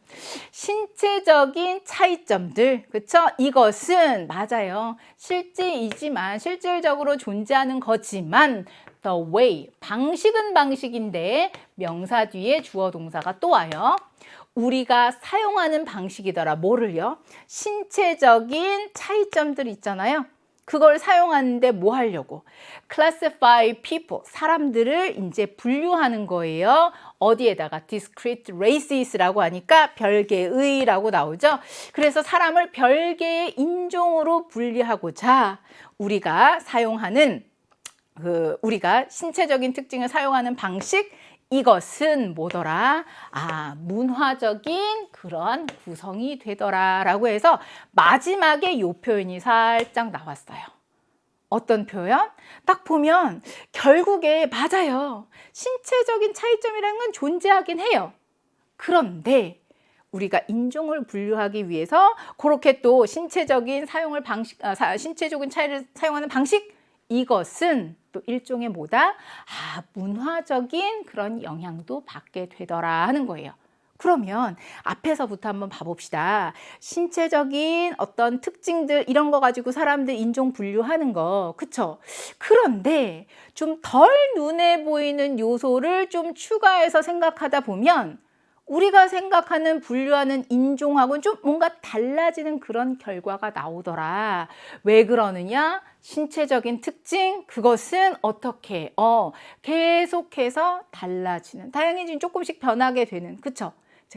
S1: 신체적인 차이점들, 그쵸? 이것은 맞아요. 실질적으로 존재하는 거지만 the way, 방식은 방식인데 명사 뒤에 주어 동사가 또 와요. 우리가 사용하는 방식이더라. 뭐를요? 신체적인 차이점들 있잖아요. 그걸 사용하는데 뭐 하려고? classify people, 사람들을 이제 분류하는 거예요. 어디에다가? discrete races라고 하니까 별개의라고 나오죠. 그래서 사람을 별개의 인종으로 분리하고자 우리가 사용하는 우리가 신체적인 특징을 사용하는 방식, 이것은 뭐더라? 문화적인 그런 구성이 되더라 라고 해서 마지막에 이 표현이 살짝 나왔어요. 어떤 표현? 딱 보면 결국에 맞아요. 신체적인 차이점이라는 건 존재하긴 해요. 그런데 우리가 인종을 분류하기 위해서 그렇게 또 신체적인 신체적인 차이를 사용하는 방식, 이것은 또 일종의 뭐다? 문화적인 그런 영향도 받게 되더라 하는 거예요. 그러면 앞에서부터 한번 봐봅시다. 신체적인 어떤 특징들 이런 거 가지고 사람들 인종 분류하는 거, 그쵸? 그런데 좀 덜 눈에 보이는 요소를 좀 추가해서 생각하다 보면 우리가 생각하는 분류하는 인종하고는 좀 뭔가 달라지는 그런 결과가 나오더라. 왜 그러느냐? 신체적인 특징, 그것은 어떻게 계속해서 달라지는, 다양해지는, 조금씩 변하게 되는, 그쵸?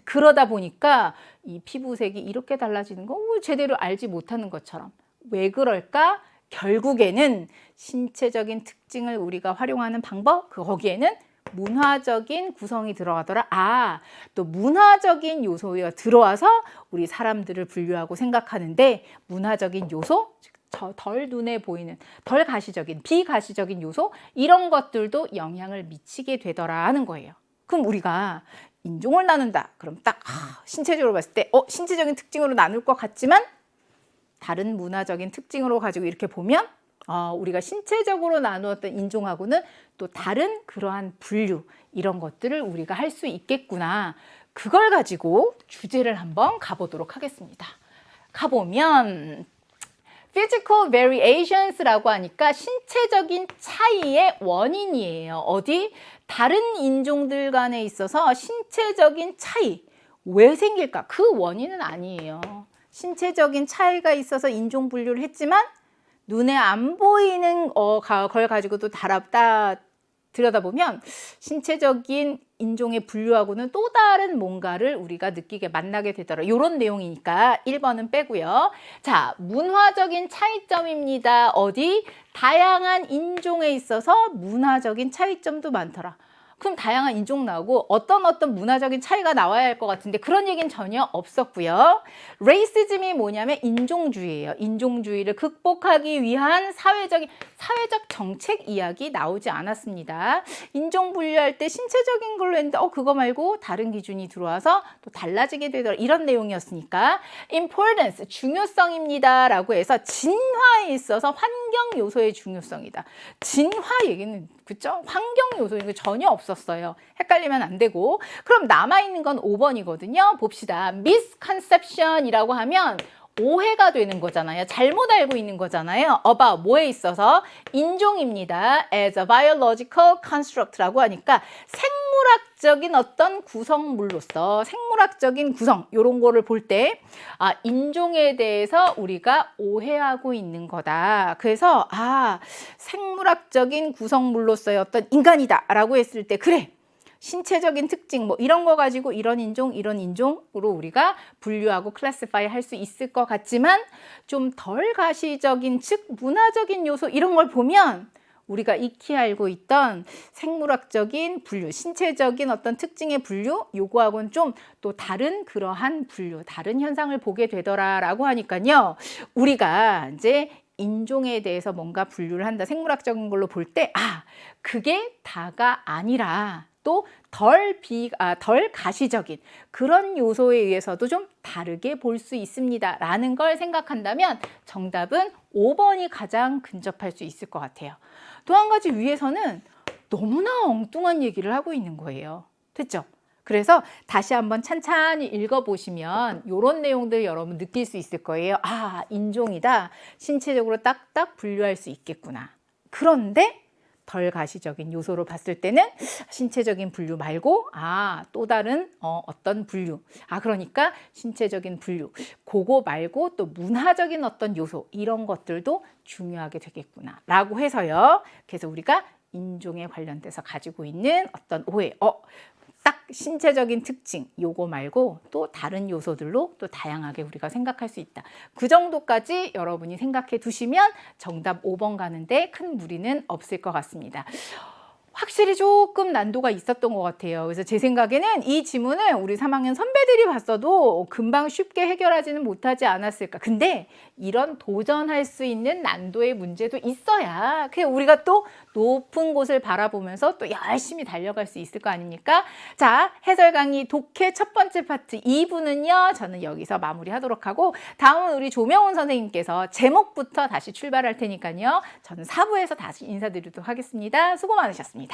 S1: 그러다 보니까 이 피부색이 이렇게 달라지는 거 제대로 알지 못하는 것처럼. 왜 그럴까? 결국에는 신체적인 특징을 우리가 활용하는 방법, 거기에는 문화적인 구성이 들어가더라. 또 문화적인 요소가 들어와서 우리 사람들을 분류하고 생각하는데, 문화적인 요소, 덜 눈에 보이는, 덜 가시적인, 비가시적인 요소, 이런 것들도 영향을 미치게 되더라 하는 거예요. 그럼 우리가 인종을 나눈다. 그럼 딱 신체적으로 봤을 때 신체적인 특징으로 나눌 것 같지만 다른 문화적인 특징으로 가지고 이렇게 보면 우리가 신체적으로 나누었던 인종하고는 또 다른 그러한 분류, 이런 것들을 우리가 할 수 있겠구나. 그걸 가지고 주제를 한번 가보도록 하겠습니다. 가보면 physical variations라고 하니까 신체적인 차이의 원인이에요. 어디? 다른 인종들 간에 있어서 신체적인 차이. 왜 생길까? 그 원인은 아니에요. 신체적인 차이가 있어서 인종 분류를 했지만 눈에 안 보이는 걸 가지고도 들여다보면 신체적인 인종의 분류하고는 또 다른 뭔가를 우리가 느끼게 만나게 되더라. 이런 내용이니까 1번은 빼고요. 자, 문화적인 차이점입니다. 어디? 다양한 인종에 있어서 문화적인 차이점도 많더라. 그럼 다양한 인종 나오고 어떤 문화적인 차이가 나와야 할 것 같은데 그런 얘기는 전혀 없었고요. 레이시즘이 뭐냐면 인종주의예요. 인종주의를 극복하기 위한 사회적 정책 이야기 나오지 않았습니다. 인종 분류할 때 신체적인 걸로 했는데 그거 말고 다른 기준이 들어와서 또 달라지게 되더라. 이런 내용이었으니까 importance, 중요성입니다 라고 해서 진화에 있어서 환경 요소의 중요성이다. 진화 얘기는 그쵸? 환경 요소 이거 전혀 없었어요. 헷갈리면 안 되고. 그럼 남아있는 건 5번이거든요. 봅시다. misconception이라고 하면 오해가 되는 거잖아요. 잘못 알고 있는 거잖아요. about 뭐에 있어서? 인종입니다. as a biological construct라고 하니까 생물학적인 어떤 구성물로서 생물학적인 구성 이런 거를 볼 때 인종에 대해서 우리가 오해하고 있는 거다. 그래서 생물학적인 구성물로서의 어떤 인간이다 라고 했을 때 그래. 신체적인 특징 이런 거 가지고 이런 인종으로 우리가 분류하고 클래시파이 할 수 있을 것 같지만 좀 덜 가시적인 즉 문화적인 요소 이런 걸 보면 우리가 익히 알고 있던 생물학적인 분류, 신체적인 어떤 특징의 분류 요거하고는 좀 또 다른 그러한 분류, 다른 현상을 보게 되더라라고 하니까요. 우리가 이제 인종에 대해서 뭔가 분류를 한다. 생물학적인 걸로 볼 때 그게 다가 아니라 또 덜 가시적인 그런 요소에 의해서도 좀 다르게 볼 수 있습니다. 라는 걸 생각한다면 정답은 5번이 가장 근접할 수 있을 것 같아요. 또 한 가지 위에서는 너무나 엉뚱한 얘기를 하고 있는 거예요. 됐죠? 그래서 다시 한번 찬찬히 읽어보시면 이런 내용들 여러분 느낄 수 있을 거예요. 인종이다. 신체적으로 딱딱 분류할 수 있겠구나. 그런데 덜 가시적인 요소로 봤을 때는 신체적인 분류 말고 또 다른 어떤 분류 그러니까 신체적인 분류 그거 말고 또 문화적인 어떤 요소 이런 것들도 중요하게 되겠구나 라고 해서요. 그래서 우리가 인종에 관련돼서 가지고 있는 어떤 오해 딱 신체적인 특징 요거 말고 또 다른 요소들로 또 다양하게 우리가 생각할 수 있다. 그 정도까지 여러분이 생각해 두시면 정답 5번 가는데 큰 무리는 없을 것 같습니다. 확실히 조금 난도가 있었던 것 같아요. 그래서 제 생각에는 이 지문을 우리 3학년 선배들이 봤어도 금방 쉽게 해결하지는 못하지 않았을까. 근데 이런 도전할 수 있는 난도의 문제도 있어야 우리가 또 높은 곳을 바라보면서 또 열심히 달려갈 수 있을 거 아닙니까? 자, 해설 강의 독해 첫 번째 파트 2부는요. 저는 여기서 마무리하도록 하고 다음은 우리 조명훈 선생님께서 제목부터 다시 출발할 테니까요. 저는 4부에서 다시 인사드리도록 하겠습니다. 수고 많으셨습니다.